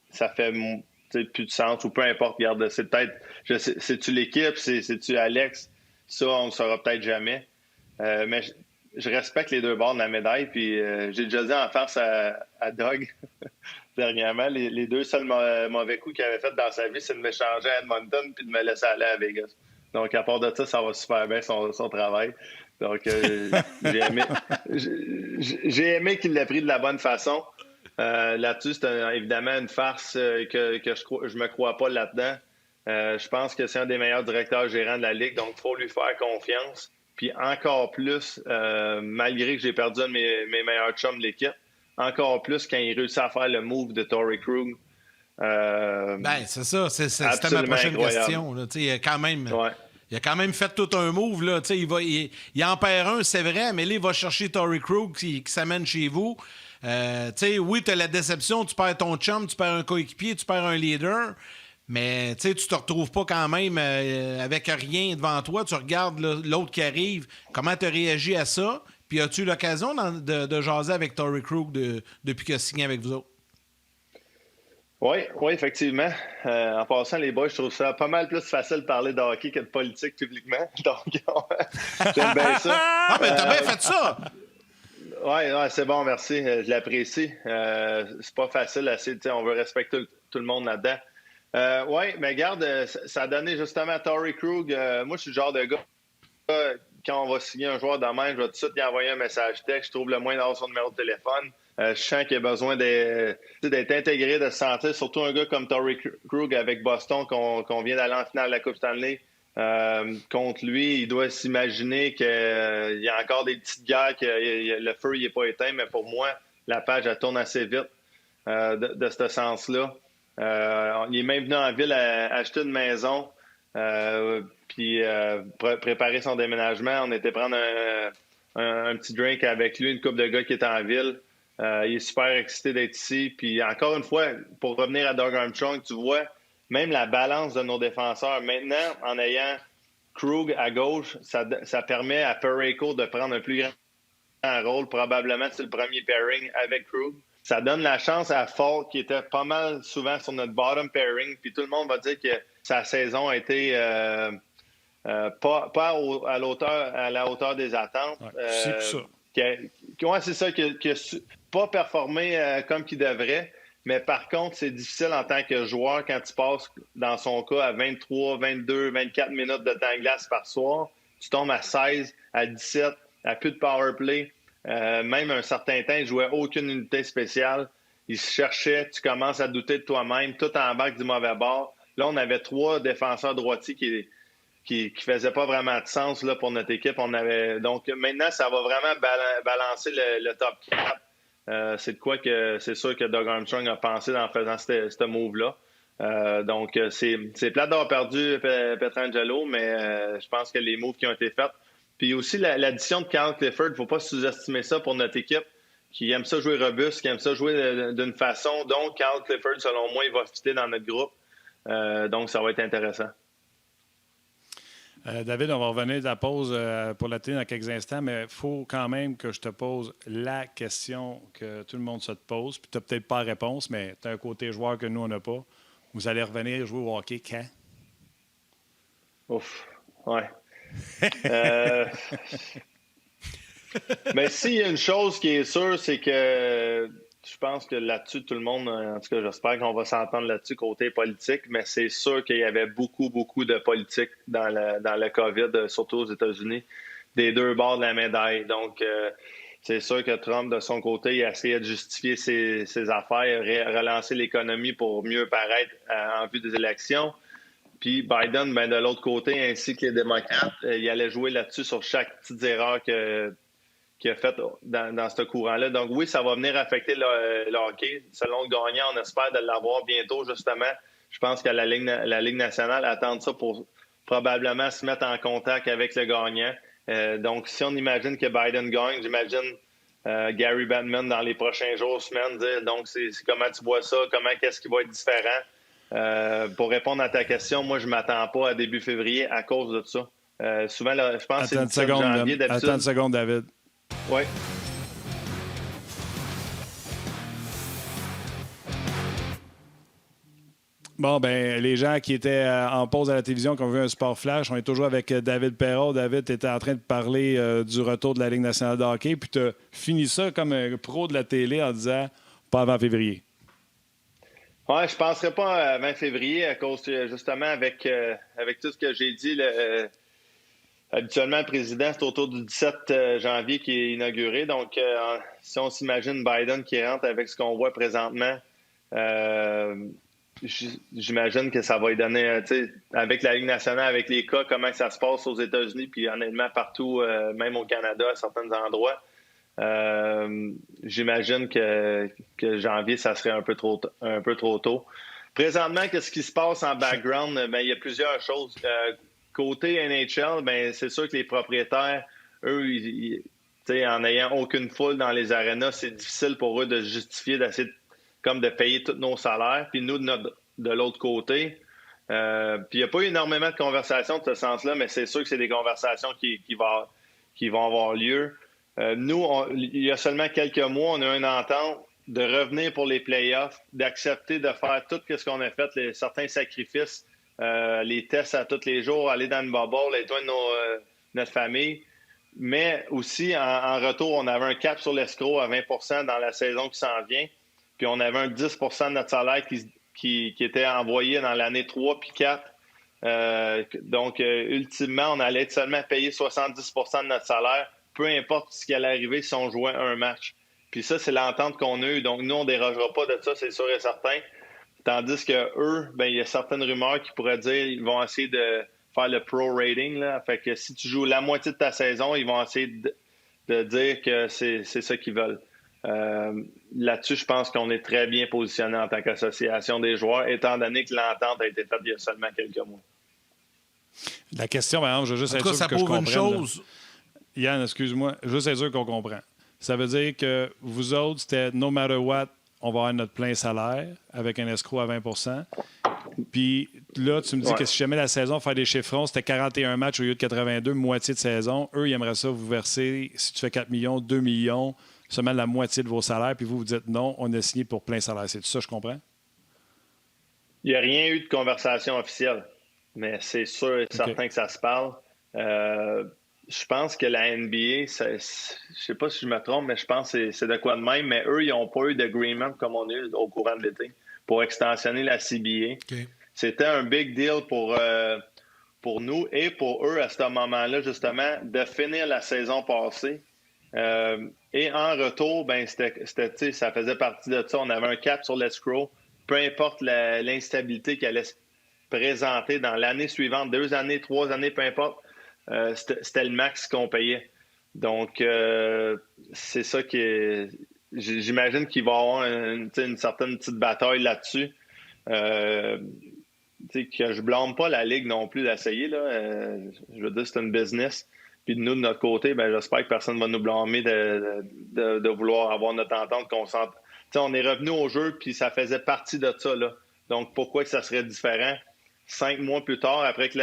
ça fait plus de sens, ou peu importe, regarde, c'est peut-être, c'est-tu l'équipe, c'est-tu Alex, ça, on ne saura peut-être jamais. Mais je respecte les deux bords de la médaille, puis j'ai déjà dit en face à Doug dernièrement, les deux seuls mauvais coups qu'il avait fait dans sa vie, c'est de me changer à Edmonton puis de me laisser aller à Vegas. Donc, à part de ça, ça va super bien son travail. Donc, j'ai aimé qu'il l'ait pris de la bonne façon. Là-dessus, c'est évidemment une farce que je me crois pas là-dedans. Je pense que c'est un des meilleurs directeurs gérants de la Ligue, donc il faut lui faire confiance. Puis encore plus, malgré que j'ai perdu un de mes meilleurs chums de l'équipe, encore plus quand il réussit à faire le move de Torrey Krug.
C'est ça. C'était ma prochaine question. Là. Il a quand même fait tout un move. Là. Il en perd un, c'est vrai, mais là, il va chercher Torrey Krug qui s'amène chez vous. Oui, tu as la déception, tu perds ton chum, tu perds un coéquipier, tu perds un leader, mais tu te retrouves pas quand même avec rien devant toi. Tu regardes l'autre qui arrive. Comment tu as réagi à ça? Puis as-tu eu l'occasion de jaser avec Torrey Krug depuis qu'il a signé avec vous autres?
Oui, effectivement. En passant, les boys, je trouve ça pas mal plus facile de parler de hockey que de politique publiquement. Donc, j'aime bien ça.
Ah, mais t'as bien fait ça!
Oui, c'est bon, merci. Je l'apprécie. C'est pas facile. On veut respecter tout le monde là-dedans. Oui, mais regarde, ça a donné justement à Torrey Krug. Moi, je suis le genre de gars, quand on va signer un joueur de même, je vais tout de suite lui envoyer un message texte. Je trouve le moins d'avoir son numéro de téléphone. Je sens qu'il a besoin d'être intégré, de se sentir, surtout un gars comme Torrey Krug avec Boston, qu'on vient d'aller en finale de la Coupe Stanley. Contre lui, il doit s'imaginer qu'il y a encore des petites guerres, que le feu n'est pas éteint, mais pour moi, la page, elle tourne assez vite de ce sens-là. Il est même venu en ville acheter une maison, puis préparer son déménagement. On était prendre un petit drink avec lui, une couple de gars qui étaient en ville. Il est super excité d'être ici. Puis encore une fois, pour revenir à Doug Armstrong, tu vois, même la balance de nos défenseurs. Maintenant, en ayant Krug à gauche, ça permet à Parayko de prendre un plus grand rôle. Probablement, c'est le premier pairing avec Krug. Ça donne la chance à Falk, qui était pas mal souvent sur notre bottom pairing. Puis tout le monde va dire que sa saison a été pas à la hauteur des attentes.
C'est ça.
C'est ça, qui n'a pas performé comme qu'il devrait. Mais par contre, c'est difficile en tant que joueur quand tu passes, dans son cas, à 23, 22, 24 minutes de temps de glace par soir. Tu tombes à 16, à 17, à plus de power play. Même un certain temps, il ne jouait aucune unité spéciale. Il se cherchait, tu commences à douter de toi-même, tout en bas du mauvais bord. Là, on avait 3 défenseurs droitiers qui faisaient pas vraiment de sens là, pour notre équipe. Donc maintenant, ça va vraiment balancer le top 4. C'est de quoi que c'est sûr que Doug Armstrong a pensé en faisant ce move-là. Donc, c'est plate d'avoir perdu Pietrangelo, mais je pense que les moves qui ont été faits. Puis aussi, l'addition de Carl Clifford, il ne faut pas sous-estimer ça pour notre équipe qui aime ça jouer robuste, qui aime ça jouer d'une façon. Donc, Carl Clifford, selon moi, il va fitter dans notre groupe. Donc, ça va être intéressant.
David, on va revenir de la pause pour la télé dans quelques instants, mais il faut quand même que je te pose la question que tout le monde se te pose. Puis tu n'as peut-être pas la réponse, mais tu as un côté joueur que nous, on n'a pas. Vous allez revenir jouer au hockey quand?
Ouf, ouais. Mais s'il y a une chose qui est sûre, c'est que je pense que là-dessus, tout le monde, en tout cas, j'espère qu'on va s'entendre là-dessus côté politique, mais c'est sûr qu'il y avait beaucoup, beaucoup de politique dans le COVID, surtout aux États-Unis, des deux bords de la médaille. Donc, c'est sûr que Trump, de son côté, il a essayé de justifier ses affaires, relancer l'économie pour mieux paraître en vue des élections. Puis Biden, de l'autre côté, ainsi que les démocrates, il allait jouer là-dessus sur chaque petite erreur qu'il a faite dans ce courant-là. Donc oui, ça va venir affecter le hockey. Selon le gagnant, on espère de l'avoir bientôt, justement. Je pense que la Ligue nationale attend ça pour probablement se mettre en contact avec le gagnant. Donc, si on imagine que Biden gagne, j'imagine Gary Bettman dans les prochains jours, semaines, dire donc c'est comment tu vois ça, qu'est-ce qui va être différent. Pour répondre à ta question, moi, je ne m'attends pas à début février à cause de ça. Souvent, là, je pense que c'est le 17 janvier d'habitude.
Attends une seconde, David.
Oui.
Bon, ben les gens qui étaient en pause à la télévision, qui ont vu un sport flash, on est toujours avec David Perrault. David, tu étais en train de parler du retour de la Ligue nationale de hockey, puis tu as fini ça comme un pro de la télé en disant « pas avant février ».
Oui, je ne penserais pas avant février à cause, justement, avec tout ce que j'ai dit. Habituellement, le président, c'est autour du 17 janvier qui est inauguré. Donc, si on s'imagine Biden qui rentre avec ce qu'on voit présentement, j'imagine que ça va lui donner, avec la Ligue nationale, avec les cas, comment ça se passe aux États-Unis, puis honnêtement partout, même au Canada, à certains endroits. J'imagine que janvier, ça serait un peu trop tôt. Présentement, qu'est-ce qui se passe en background? Ben, il y a plusieurs choses. Côté NHL, ben, c'est sûr que les propriétaires, eux, en n'ayant aucune foule dans les arénas, c'est difficile pour eux de justifier d'essayer de payer tous nos salaires. Puis nous, de l'autre côté, puis il n'y a pas eu énormément de conversations de ce sens-là, mais c'est sûr que c'est des conversations qui vont avoir lieu. Nous, il y a seulement quelques mois, on a une entente de revenir pour les playoffs, d'accepter de faire tout ce qu'on a fait, certains sacrifices, les tests à tous les jours, aller dans une bubble, éteindre notre famille. Mais aussi, en retour, on avait un cap sur l'escroc à 20 % dans la saison qui s'en vient. Puis on avait un 10 % de notre salaire qui était envoyé dans l'année 3 puis 4. Donc, ultimement, on allait être seulement payer 70 % de notre salaire, peu importe ce qui allait arriver si on jouait un match. Puis ça, c'est l'entente qu'on a eue. Donc, nous, on ne dérogera pas de ça, c'est sûr et certain. Tandis que eux, ben, il y a certaines rumeurs qui pourraient dire qu'ils vont essayer de faire le pro rating. Là. Fait que si tu joues la moitié de ta saison, ils vont essayer de dire que c'est ça qu'ils veulent. Là-dessus, je pense qu'on est très bien positionné en tant qu'association des joueurs, étant donné que l'entente a été faite il y a seulement quelques mois.
La question, par exemple, je veux juste
en
être
tout cas,
sûr
ça
que je
prouve
comprenne.
une chose.
Yann, excuse-moi, juste être sûr qu'on comprend. Ça veut dire que vous autres, c'était no matter what, on va avoir notre plein salaire avec un escroc à 20 %. Puis là, tu me dis que si jamais la saison, faire des chiffrons, c'était 41 matchs au lieu de 82, moitié de saison. Eux, ils aimeraient ça vous verser, si tu fais 4 millions, 2 millions, seulement la moitié de vos salaires. Puis vous dites non, on a signé pour plein salaire. C'est tout ça, je comprends? Il
n'y a rien eu de conversation officielle, mais c'est sûr et certain que ça se parle. Je pense que la NBA, je ne sais pas si je me trompe, mais je pense que c'est de quoi de même. Mais eux, ils n'ont pas eu d'agreement comme on a eu au courant de l'été pour extensionner la CBA. Okay. C'était un big deal pour nous et pour eux à ce moment-là, justement, de finir la saison passée. Et en retour, ben, ça faisait partie de ça. On avait un cap sur l'escrow. Peu importe l'instabilité qui allait se présenter dans l'année suivante, 2 années, 3 années, peu importe. C'était le max qu'on payait. Donc, c'est ça qui j'imagine qu'il va y avoir une certaine petite bataille là-dessus. Que je blâme pas la Ligue non plus d'essayer. Je veux dire, c'est une business. Puis nous, de notre côté, ben, j'espère que personne ne va nous blâmer de vouloir avoir notre entente consciente. On est revenu au jeu, puis ça faisait partie de ça. Là. Donc, pourquoi que ça serait différent 5 mois plus tard, après que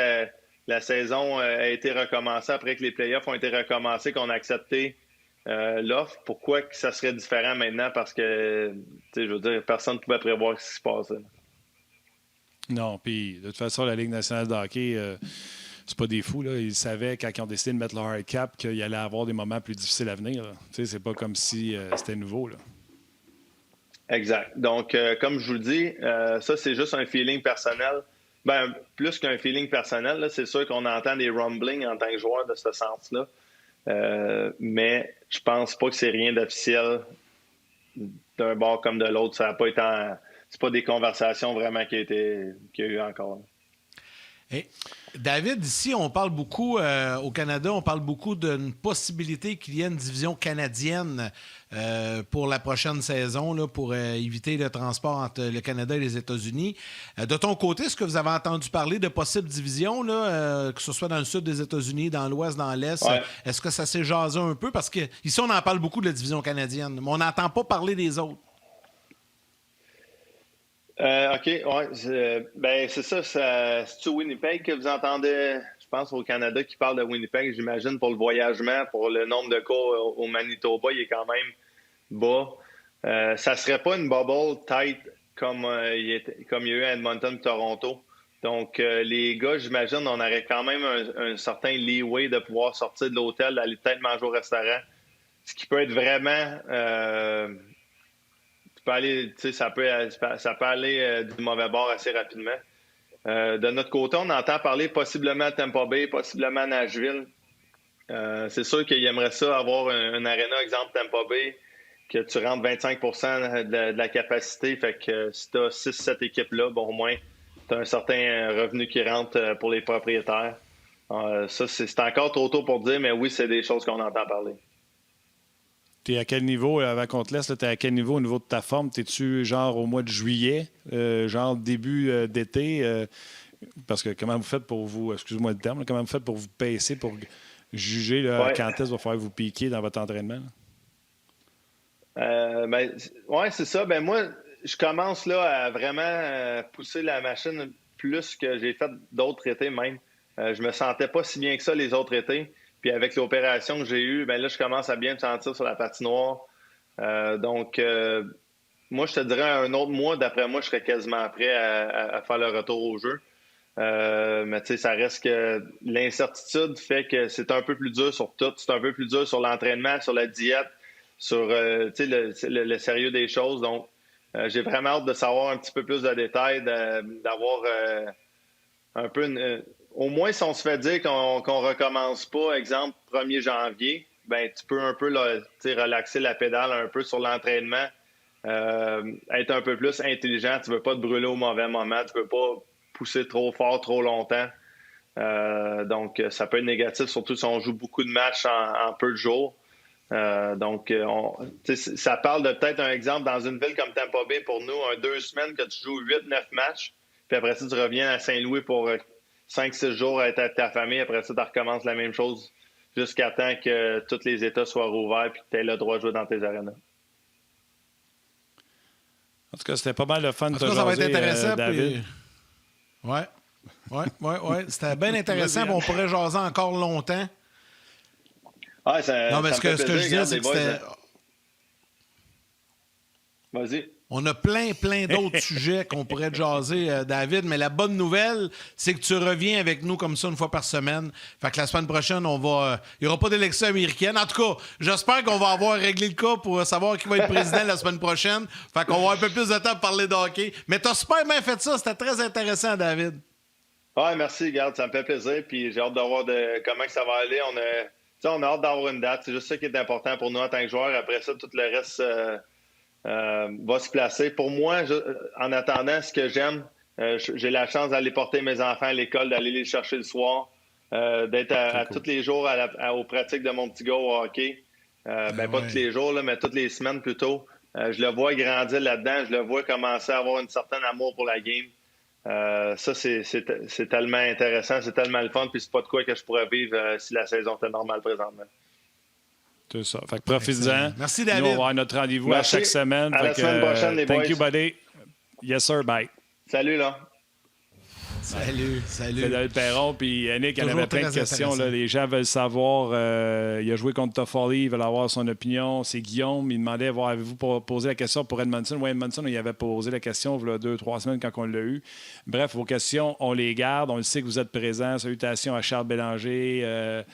la saison a été recommencée, après que les playoffs ont été recommencés, qu'on a accepté l'offre. Pourquoi que ça serait différent maintenant? Parce que, je veux dire, personne ne pouvait prévoir ce qui se passait.
Non, puis de toute façon, la Ligue nationale de hockey, c'est pas des fous. Là. Ils savaient, quand ils ont décidé de mettre le hard cap, qu'il allait avoir des moments plus difficiles à venir. C'est pas comme si c'était nouveau. Là.
Exact. Donc, comme je vous le dis, ça, c'est juste un feeling personnel. Ben, plus qu'un feeling personnel, là, c'est sûr qu'on entend des rumblings en tant que joueur de ce sens-là. Mais je pense pas que c'est rien d'officiel d'un bord comme de l'autre. Ça n'a pas été c'est pas des conversations vraiment qui a eu encore.
Et David, ici, on parle beaucoup, au Canada, on parle beaucoup d'une possibilité qu'il y ait une division canadienne pour la prochaine saison, là, pour éviter le transport entre le Canada et les États-Unis. De ton côté, est-ce que vous avez entendu parler de possibles divisions, là, que ce soit dans le sud des États-Unis, dans l'ouest, dans l'est?
Ouais.
Est-ce que ça s'est jasé un peu? Parce qu'ici, on en parle beaucoup de la division canadienne, mais on n'entend pas parler des autres.
OK, ouais. C'est ça. C'est-tu Winnipeg que vous entendez, je pense, au Canada qui parle de Winnipeg, j'imagine, pour le voyagement, pour le nombre de cas au Manitoba, il est quand même bas. Ça serait pas une bubble tight comme il y a eu à Edmonton et Toronto. Donc, les gars, j'imagine, on aurait quand même un certain leeway de pouvoir sortir de l'hôtel, d'aller peut-être manger au restaurant. Ce qui peut être vraiment... ça peut aller du mauvais bord assez rapidement. De notre côté, on entend parler possiblement à Tampa Bay, possiblement à Nashville. C'est sûr qu'il aimerait ça avoir un aréna, exemple Tampa Bay, que tu rentres 25 de la capacité. Fait que si tu as 6-7 équipes-là, bon, au moins, tu as un certain revenu qui rentre pour les propriétaires. Ça, c'est encore trop tôt pour dire, mais oui, c'est des choses qu'on entend parler.
T'es à quel niveau, avant qu'on te laisse, t'es à quel niveau au niveau de ta forme? T'es-tu genre au mois de juillet, genre début d'été? Parce que comment vous faites pour vous, excuse-moi le terme, comment vous faites pour vous pacer, pour juger là,
Ouais.
quand est-ce qu'il va falloir vous piquer dans votre entraînement?
Oui, c'est ça. Ben moi, je commence là à vraiment pousser la machine plus que j'ai fait d'autres étés même. Je me sentais pas si bien que ça les autres étés. Puis avec l'opération que j'ai eue, ben là, je commence à bien me sentir sur la patinoire. Donc, moi, je te dirais un autre mois, d'après moi, je serais quasiment prêt à faire le retour au jeu. Mais tu sais, ça reste que l'incertitude fait que c'est un peu plus dur sur tout. C'est un peu plus dur sur l'entraînement, sur la diète, sur le sérieux des choses. Donc, j'ai vraiment hâte de savoir un petit peu plus de détails, d'avoir un peu au moins, si on se fait dire qu'on recommence pas, exemple, 1er janvier, ben tu peux un peu là, relaxer la pédale un peu sur l'entraînement, être un peu plus intelligent. Tu veux pas te brûler au mauvais moment, tu veux pas pousser trop fort, trop longtemps. Donc, ça peut être négatif, surtout si on joue beaucoup de matchs en peu de jours. Donc, ça parle de peut-être un exemple dans une ville comme Tampa Bay pour nous, 2 semaines que tu joues 8-9 matchs, puis après ça, tu reviens à Saint-Louis pour 5-6 jours à être avec ta famille. Après ça, tu recommences la même chose jusqu'à temps que tous les États soient rouverts et que tu aies le droit de jouer dans tes arénas.
En tout cas, c'était pas mal le fun de te
ça va être
jaser,
intéressant.
David.
Ouais. C'était bien intéressant. On pourrait jaser encore longtemps.
Ah,
non, mais ce que je disais, c'est que c'était...
Vas-y.
On a plein d'autres sujets qu'on pourrait jaser, David, mais la bonne nouvelle, c'est que tu reviens avec nous comme ça une fois par semaine. Fait que la semaine prochaine, il n'y aura pas d'élection américaine. En tout cas, j'espère qu'on va avoir réglé le cas pour savoir qui va être président la semaine prochaine. Fait qu'on va avoir un peu plus de temps pour parler de hockey. Mais t'as super bien fait ça. C'était très intéressant, David.
Ouais, merci, garde, ça me fait plaisir. Puis j'ai hâte de voir comment que ça va aller. On a hâte d'avoir une date. C'est juste ça qui est important pour nous en tant que joueurs. Après ça, tout le reste... va se placer. Pour moi, en attendant, ce que j'aime, j'ai la chance d'aller porter mes enfants à l'école, d'aller les chercher le soir, d'être cool. Tous les jours aux pratiques de mon petit gars au hockey. Pas tous les jours, là, mais toutes les semaines plutôt. Je le vois grandir là-dedans. Je le vois commencer à avoir un certain amour pour la game. Ça, c'est tellement intéressant. C'est tellement le fun. Puis c'est pas de quoi que je pourrais vivre si la saison était normale présentement.
C'est ça. Fait que profite-en.
Merci, David.
Nous, on va avoir notre rendez-vous à chaque semaine.
À la semaine prochaine, les boys.
Thank you, buddy. Yes, sir. Bye.
Salut, là.
Salut.
David Perron. Puis Yannick, il y en avait plein de questions. Là. Les gens veulent savoir. Il a joué contre Toffoli. Ils veulent avoir son opinion. C'est Guillaume. Il demandait avez-vous posé la question pour Edmondson? Oui, Edmondson, il avait posé la question il y a 2-3 semaines quand on l'a eu. Bref, vos questions, on les garde. On le sait que vous êtes présents. Salutations à Charles Bélanger.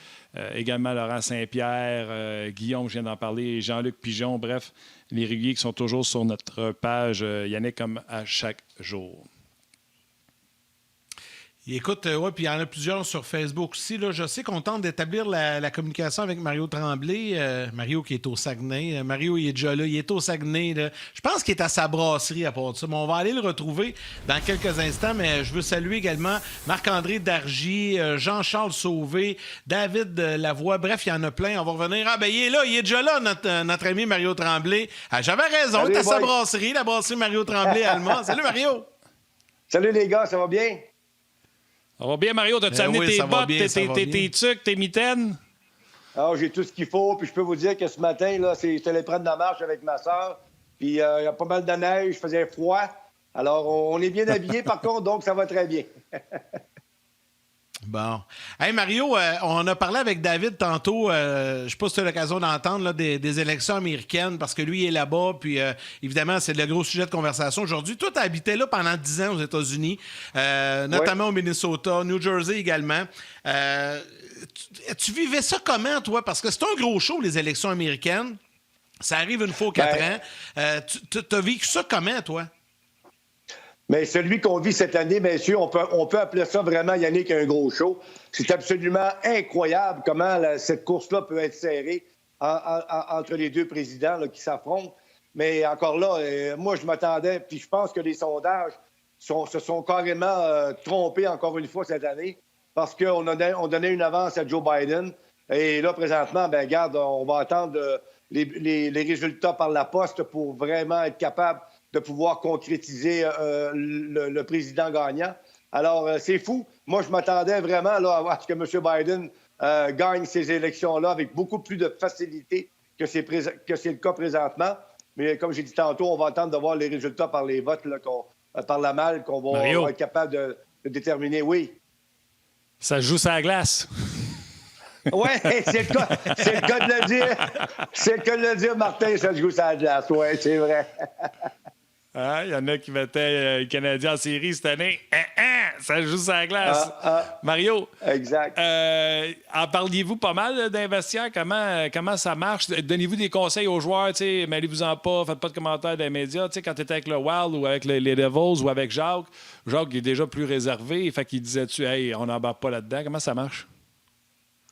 Également Laurent Saint-Pierre, Guillaume, je viens d'en parler, Jean-Luc Pigeon, bref, les réguliers qui sont toujours sur notre page, Yannick, comme à chaque jour.
Écoute, ouais, puis il y en a plusieurs sur Facebook aussi. Là. Je sais qu'on tente d'établir la communication avec Mario Tremblay. Mario qui est au Saguenay. Mario, il est déjà là. Il est au Saguenay. Là. Je pense qu'il est à sa brasserie à part de ça. Mais on va aller le retrouver dans quelques instants. Mais je veux saluer également Marc-André Dargy, Jean-Charles Sauvé, David Lavoie. Bref, il y en a plein. On va revenir. Ah, ben il est là. Il est déjà là, notre ami Mario Tremblay. Ah, j'avais raison.
Salut,
il est à sa
boy.
brasserie, la brasserie Mario Tremblay allemand. Salut, Mario.
Salut les gars, ça va bien?
Ça va bien, Mario? T'as-tu amené
oui,
tes
ça va
bottes,
bien, ça va bien.
tes tucs, tes mitaines?
Alors, j'ai tout ce qu'il faut, puis je peux vous dire que ce matin, là, j'étais allé prendre la marche avec ma soeur, puis il y a pas mal de neige, il faisait froid. Alors, on est bien habillés, par contre, donc ça va très bien.
Bon. Hey Mario, on a parlé avec David tantôt, je ne sais pas si tu as l'occasion d'entendre là, des élections américaines, parce que lui il est là-bas, puis évidemment, c'est le gros sujet de conversation aujourd'hui. Toi, tu as habité là pendant 10 ans aux États-Unis, notamment au Minnesota, New Jersey également. Tu vivais ça comment, toi? Parce que c'est un gros show, les élections américaines. Ça arrive une fois aux 4 ans. Tu as vécu ça comment, toi?
Mais celui qu'on vit cette année, messieurs, on peut appeler ça vraiment, Yannick, un gros show. C'est absolument incroyable comment cette course-là peut être serrée entre les deux présidents là, qui s'affrontent. Mais encore là, moi, je m'attendais, puis je pense que les sondages se sont carrément trompés encore une fois cette année parce qu'on donnait une avance à Joe Biden. Et là, présentement, ben regarde, on va attendre les résultats par la poste pour vraiment être capable de pouvoir concrétiser le président gagnant. Alors, c'est fou. Moi, je m'attendais vraiment là, à ce que M. Biden gagne ces élections-là avec beaucoup plus de facilité que c'est le cas présentement. Mais comme j'ai dit tantôt, on va attendre de voir les résultats par les votes, là, par la malle, qu'on va être capable de déterminer. Oui.
Ça se joue sur la glace.
Oui, c'est le cas de le dire. C'est le cas de le dire, Martin, ça se joue sur la glace. Oui, c'est vrai.
Il y en a qui mettaient le Canadien en série cette année. Ça joue sur la glace. Mario,
exact.
en parliez-vous pas mal d'investisseurs? Comment ça marche? Donnez-vous des conseils aux joueurs? Mêlez-vous-en pas, faites pas de commentaires dans les médias. Quand tu étais avec le Wild ou avec les Devils ou avec Jacques, il est déjà plus réservé. Fait qu'il disait-tu, hey, on n'embarque pas là-dedans. Comment ça marche?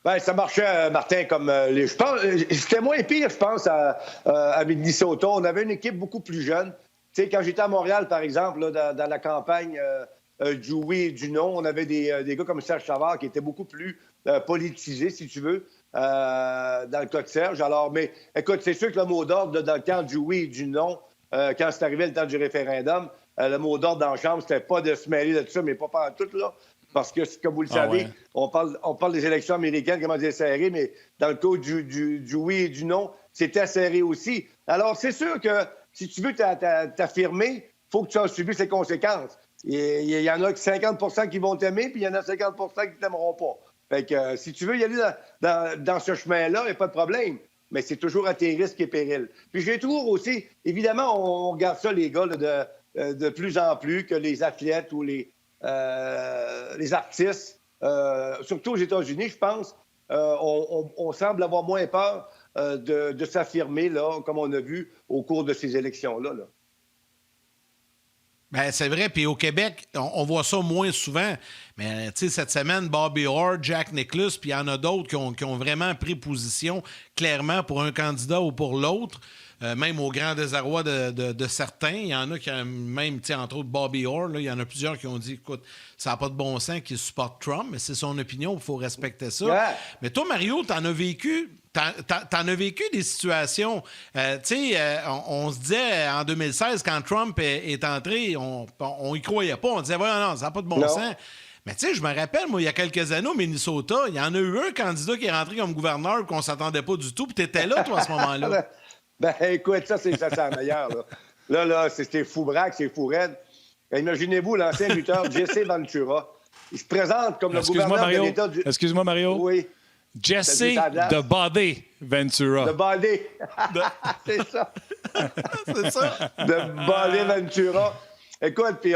Bien, ça marchait, Martin, comme je pense. C'était moins pire, je pense, à Minnesota. On avait une équipe beaucoup plus jeune. Tu sais, quand j'étais à Montréal, par exemple, là, dans la campagne du oui et du non, on avait des gars comme Serge Savard qui étaient beaucoup plus politisés, si tu veux, dans le cas de Serge. Alors, mais écoute, c'est sûr que le mot d'ordre, là, dans le temps du oui et du non, quand c'est arrivé le temps du référendum, le mot d'ordre dans la Chambre, c'était pas de se mêler de tout ça, mais pas en tout, là. Parce que, comme vous le savez, on parle des élections américaines, comment dire serré, mais dans le cas du oui et du non, c'était serré aussi. Alors, c'est sûr que si tu veux t'affirmer, il faut que tu aies subi ses conséquences. Il y en a 50 qui vont t'aimer, puis il y en a 50 qui t'aimeront pas. Fait que si tu veux y aller dans ce chemin-là, il n'y a pas de problème. Mais c'est toujours à tes risques et périls. Puis j'ai toujours aussi, évidemment, on regarde ça, les gars, là, de plus en plus, que les athlètes ou les artistes, surtout aux États-Unis, je pense, on semble avoir moins peur de s'affirmer, là, comme on a vu au cours de ces élections-là. Là.
Ben, c'est vrai, puis au Québec, on voit ça moins souvent. Mais tu sais, cette semaine, Bobby Orr, Jack Nicklaus, puis il y en a d'autres qui ont vraiment pris position clairement pour un candidat ou pour l'autre. Même au grand désarroi de certains. Il y en a qui ont même, entre autres Bobby Orr, là, il y en a plusieurs qui ont dit, écoute, ça n'a pas de bon sens qu'il supporte Trump, mais c'est son opinion, il faut respecter ça.
Yeah.
Mais toi, Mario, t'en as vécu des situations. On se disait en 2016, quand Trump est entré, on y croyait pas. On disait, non, ça n'a pas de bon sens. Mais tu sais, je me rappelle, moi, il y a quelques années au Minnesota, il y en a eu un candidat qui est rentré comme gouverneur qu'on s'attendait pas du tout, puis t'étais là, toi, à ce moment-là.
Ben, écoute, ça, c'est la meilleure. Là, c'était fou braque, c'est fou raide. Imaginez-vous l'ancien lutteur Jesse Ventura. Il se présente comme le gouverneur de l'État du...
Excuse-moi, Mario.
Oui.
Jesse de Body Ventura.
De Body. C'est ça.
C'est ça.
De Body Ventura. Écoute, puis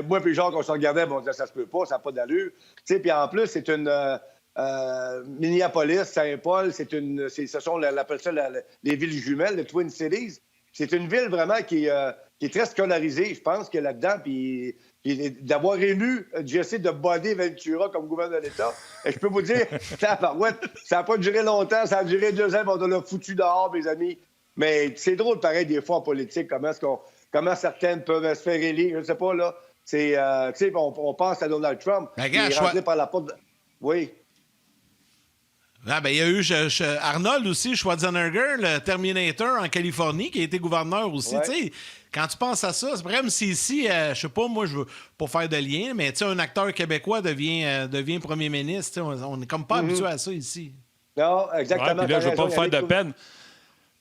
moi puis Jacques, on se regardait, on disait, ça se peut pas, ça n'a pas d'allure. Tu sais, puis en plus, c'est une... Minneapolis, Saint-Paul, ce sont, on appelle ça les villes jumelles, les Twin Cities. c'est une ville vraiment qui est très scolarisée, je pense, que là-dedans. Puis d'avoir élu Jesse de Ventura comme gouverneur de l'État, et je peux vous dire, ça n'a pas duré longtemps, ça a duré 2 ans, on l'a foutu dehors, mes amis. Mais c'est drôle, pareil, des fois en politique, comment certaines peuvent se faire élire. Je ne sais pas, là. C'est, on pense à Donald Trump.
Ben,
Il est rentré par la porte. Oui.
Ah, ben, il y a eu Arnold aussi, Schwarzenegger, le Terminator en Californie, qui a été gouverneur aussi.
Ouais.
Quand tu penses à ça, c'est vrai, comme si ici, je sais pas, moi, je veux pas faire de lien, mais un acteur québécois devient premier ministre. On n'est comme pas habitué à ça ici.
Non, exactement.
Puis là, je ne veux pas me faire de peine.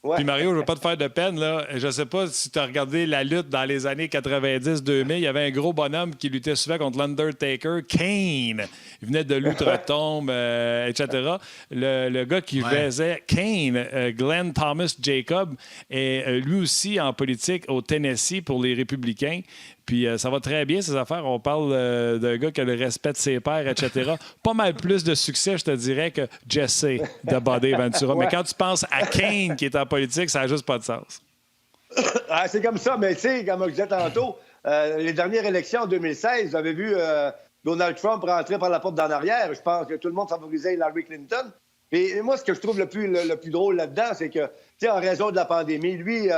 Ouais.
Puis Mario, je ne veux pas te faire de peine, là. Je ne sais pas si tu as regardé la lutte dans les années 90-2000. Il y avait un gros bonhomme qui luttait souvent contre l'Undertaker, Kane. Il venait de l'outre-tombe, etc. Le gars qui faisait Kane, Glenn Thomas Jacob, est lui aussi en politique au Tennessee pour les Républicains. Puis ça va très bien, ces affaires. On parle d'un gars qui a le respect de ses pairs, etc. Pas mal plus de succès, je te dirais, que Jesse de Ventura. Mais quand tu penses à Kane qui est en politique, ça n'a juste pas de sens.
Ah, c'est comme ça, mais tu sais, comme je disais tantôt, les dernières élections en 2016, vous avez vu Donald Trump rentrer par la porte d'en arrière. Je pense que tout le monde favorisait Hillary Clinton. Et moi, ce que je trouve le plus drôle là-dedans, c'est que, tu sais, en raison de la pandémie, lui...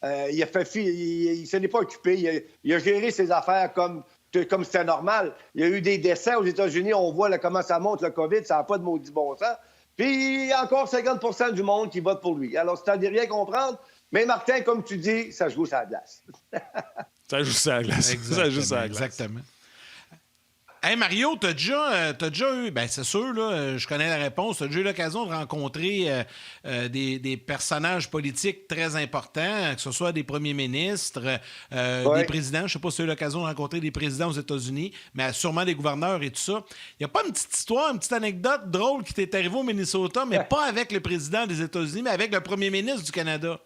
il se n'est pas occupé. Il a géré ses affaires comme c'était normal. Il y a eu des décès aux États-Unis. On voit là, comment ça monte, le COVID. Ça n'a pas de maudit bon sens. Puis il y a encore 50 du monde qui vote pour lui. Alors, c'est à dire rien comprendre. Mais Martin, comme tu dis, ça joue sur la glace.
Ça joue sur la glace. Ça joue sur la glace.
Exactement. Hey Mario, t'as déjà eu, ben c'est sûr, là, je connais la réponse, t'as déjà eu l'occasion de rencontrer des personnages politiques très importants, que ce soit des premiers ministres, des présidents. Je sais pas si tu as eu l'occasion de rencontrer des présidents aux États-Unis, mais sûrement des gouverneurs et tout ça. Il n'y a pas une petite histoire, une petite anecdote drôle qui t'est arrivée au Minnesota, mais pas avec le président des États-Unis, mais avec le premier ministre du Canada?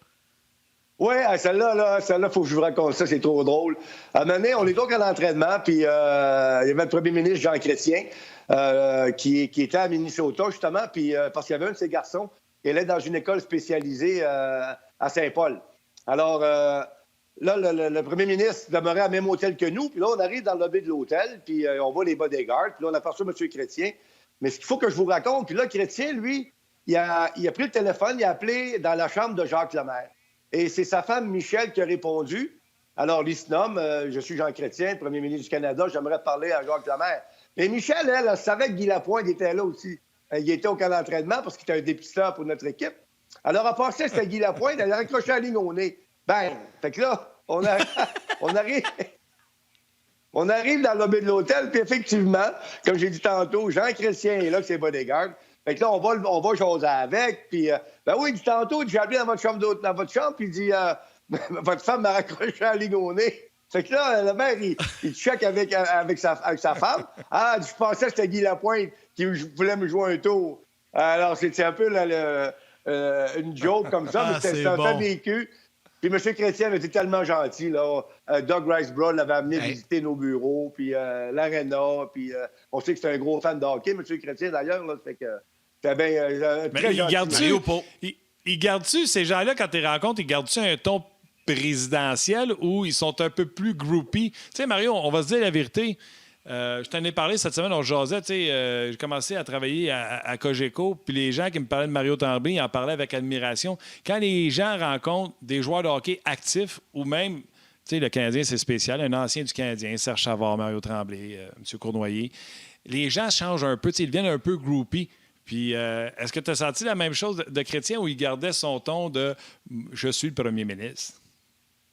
Oui, celle-là, il faut que je vous raconte ça, c'est trop drôle. À un moment donné, on est donc à l'entraînement, puis il y avait le premier ministre Jean Chrétien qui était à Minnesota, justement, puis parce qu'il y avait un de ses garçons qui allait dans une école spécialisée à Saint-Paul. Alors, là, le premier ministre demeurait à même hôtel que nous, puis là, on arrive dans le lobby de l'hôtel, puis on voit les bodyguards, puis là, on aperçoit M. Chrétien. Mais ce qu'il faut que je vous raconte, puis là, Chrétien, lui, il a pris le téléphone, il a appelé dans la chambre de Jacques Lemaire. Et c'est sa femme, Michel, qui a répondu. Alors, lui se nomme, je suis Jean Chrétien, premier ministre du Canada, j'aimerais parler à Jacques Lemaire. Mais Michel, elle savait que Guy Lapointe était là aussi. Il était au camp d'entraînement parce qu'il était un dépisteur pour notre équipe. Alors, à part ça, c'était Guy Lapointe, elle a raccroché la ligne au nez. Bang! Fait que là, on arrive dans le lobby de l'hôtel, puis effectivement, comme j'ai dit tantôt, Jean Chrétien est là, que c'est bodyguard. Fait que là, on va jaser avec, puis... ben oui, il dit tantôt, j'ai appelé dans votre chambre, puis il dit, votre femme m'a raccroché la ligne au nez. Fait que là, le maire, il check avec sa femme. Ah, je pensais que c'était Guy Lapointe qui voulait me jouer un tour. Alors, c'était un peu là, une joke comme ça, mais c'était un fait vécu. Puis M. Chrétien avait été tellement gentil, là. Doug Riceborough l'avait amené visiter nos bureaux, puis l'aréna, puis on sait que c'est un gros fan de hockey, M. Chrétien, d'ailleurs, là. Fait que...
Mais ils gardent-tu, ces gens-là, quand tu les rencontres, ils gardent-tu un ton présidentiel ou ils sont un peu plus groupies? Tu sais, Mario, on va se dire la vérité. Je t'en ai parlé cette semaine, on jasait. J'ai commencé à travailler à Cogeco, puis les gens qui me parlaient de Mario Tremblay, ils en parlaient avec admiration. Quand les gens rencontrent des joueurs de hockey actifs ou même, tu sais, le Canadien, c'est spécial, un ancien du Canadien, Serge Savard, Mario Tremblay, M. Cournoyer, les gens changent un peu, ils deviennent un peu groupies. Puis, est-ce que tu as senti la même chose de Chrétien où il gardait son ton de « je suis le premier ministre » ?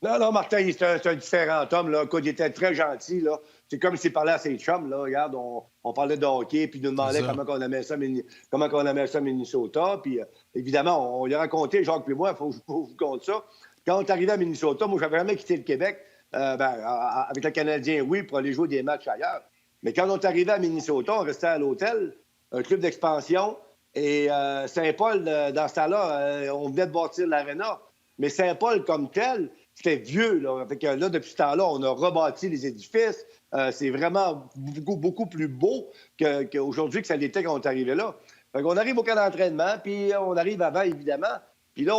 Non, Martin, c'est un différent homme. Là. Écoute, il était très gentil. Là. C'est comme s'il parlait à ses chums. Là. Regarde, on parlait de hockey, puis il nous demandait comment on aimait ça à Minnesota. Puis, évidemment, on lui a raconté, Jacques et moi, il faut que je vous conte ça. Quand on est arrivé à Minnesota, moi, j'avais jamais quitté le Québec. Avec le Canadien, oui, pour aller jouer des matchs ailleurs. Mais quand on est arrivé à Minnesota, on restait à l'hôtel, un club d'expansion. Et Saint-Paul, dans ce temps-là, on venait de bâtir l'aréna. Mais Saint-Paul, comme tel, c'était vieux. Là. Fait que là, depuis ce temps-là, on a rebâti les édifices. C'est vraiment beaucoup plus beau qu'aujourd'hui que ça l'était quand on est arrivé là. Fait qu'on arrive au camp d'entraînement, puis on arrive avant, évidemment. Puis là,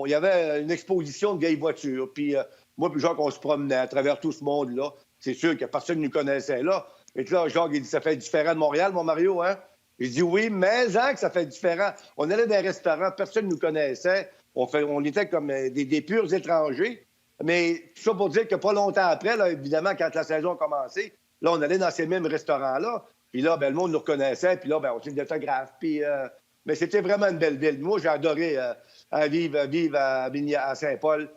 il y avait une exposition de vieilles voitures. Puis moi puis Jacques, on se promenait à travers tout ce monde-là. C'est sûr que personne ne nous connaissait là. Et là, Jacques, il dit, ça fait différent de Montréal, mon Mario, hein? Je dis oui, mais que ça fait différent. On allait dans des restaurants, personne ne nous connaissait. On était comme des purs étrangers. Mais tout ça pour dire que pas longtemps après, là, évidemment, quand la saison a commencé, là, on allait dans ces mêmes restaurants-là. Puis là, le monde nous reconnaissait. Puis là, on signe d'autographe. Puis, mais c'était vraiment une belle ville. Moi, j'ai adoré vivre à Saint-Paul.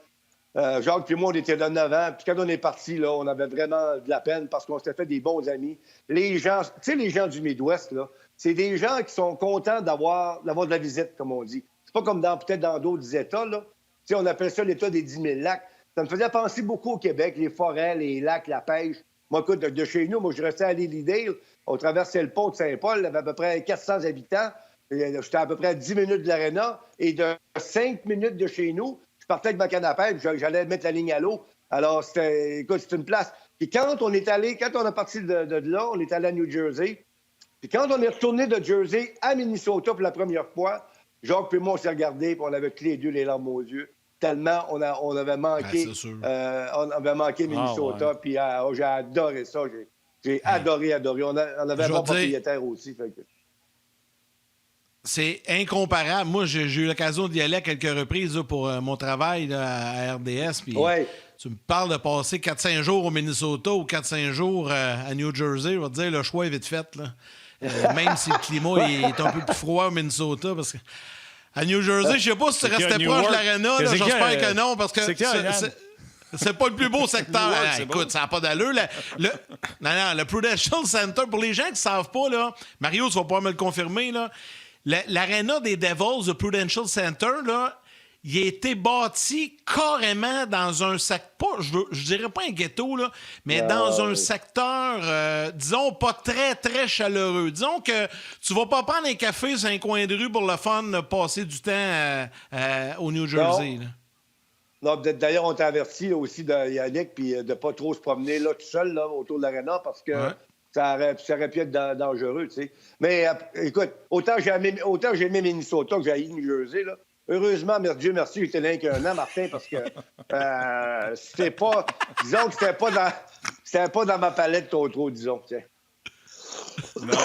Jacques puis moi, on était là 9 ans. Puis quand on est parti, là, on avait vraiment de la peine parce qu'on s'était fait des bons amis. Les gens, tu sais, les gens du Midwest, là, c'est des gens qui sont contents d'avoir de la visite, comme on dit. C'est pas comme peut-être dans d'autres États, là. Tu sais, on appelle ça l'État des 10 000 lacs. Ça me faisait penser beaucoup au Québec, les forêts, les lacs, la pêche. Moi, écoute, de chez nous, moi, je restais à Lilydale. On traversait le pont de Saint-Paul. Il y avait à peu près 400 habitants. J'étais à peu près à 10 minutes de l'aréna. Et de 5 minutes de chez nous, je partais avec ma canne à pêche, j'allais mettre la ligne à l'eau. Alors, c'était une place. Puis quand on a parti de là, on est allé à New Jersey. Puis quand on est retourné de Jersey à Minnesota pour la première fois, Jacques et moi, on s'est regardés, puis on avait tous les deux les larmes aux yeux. Tellement on avait manqué, on avait manqué Minnesota. Puis j'ai adoré ça. J'ai adoré. On avait un bon propriétaire aussi. Fait que...
C'est incomparable. Moi, j'ai eu l'occasion d'y aller à quelques reprises là, pour mon travail là, à RDS. Puis tu me parles de passer 4-5 jours au Minnesota ou 4-5 jours à New Jersey. Je vais te dire, le choix est vite fait. Là. Même si le climat est un peu plus froid au Minnesota. Parce que à New Jersey, je sais pas si tu restais proche de l'aréna. J'espère que non, parce que c'est pas le plus beau secteur. Écoute, ça n'a pas d'allure. Le Prudential Center, pour les gens qui ne savent pas, là, Mario, tu vas pouvoir me le confirmer, là, l'aréna des Devils, le Prudential Center, là, il a été bâti carrément dans un secteur, je dirais pas un ghetto, là, mais dans un secteur, disons, pas très, très chaleureux. Disons que tu vas pas prendre un café sur un coin de rue pour le fun, passer du temps au New Jersey.
Non, d'ailleurs, on t'a averti là, aussi de Yannick puis de pas trop se promener là, tout seul là, autour de l'aréna parce que ça aurait pu être dangereux, tu sais. Mais écoute, autant j'ai aimé Minnesota que j'ai haï New Jersey, là. Heureusement, Dieu merci, j'étais là qu'un an, Martin, parce que c'était pas... Disons que c'était pas dans ma palette trop, disons. Tiens.
Non,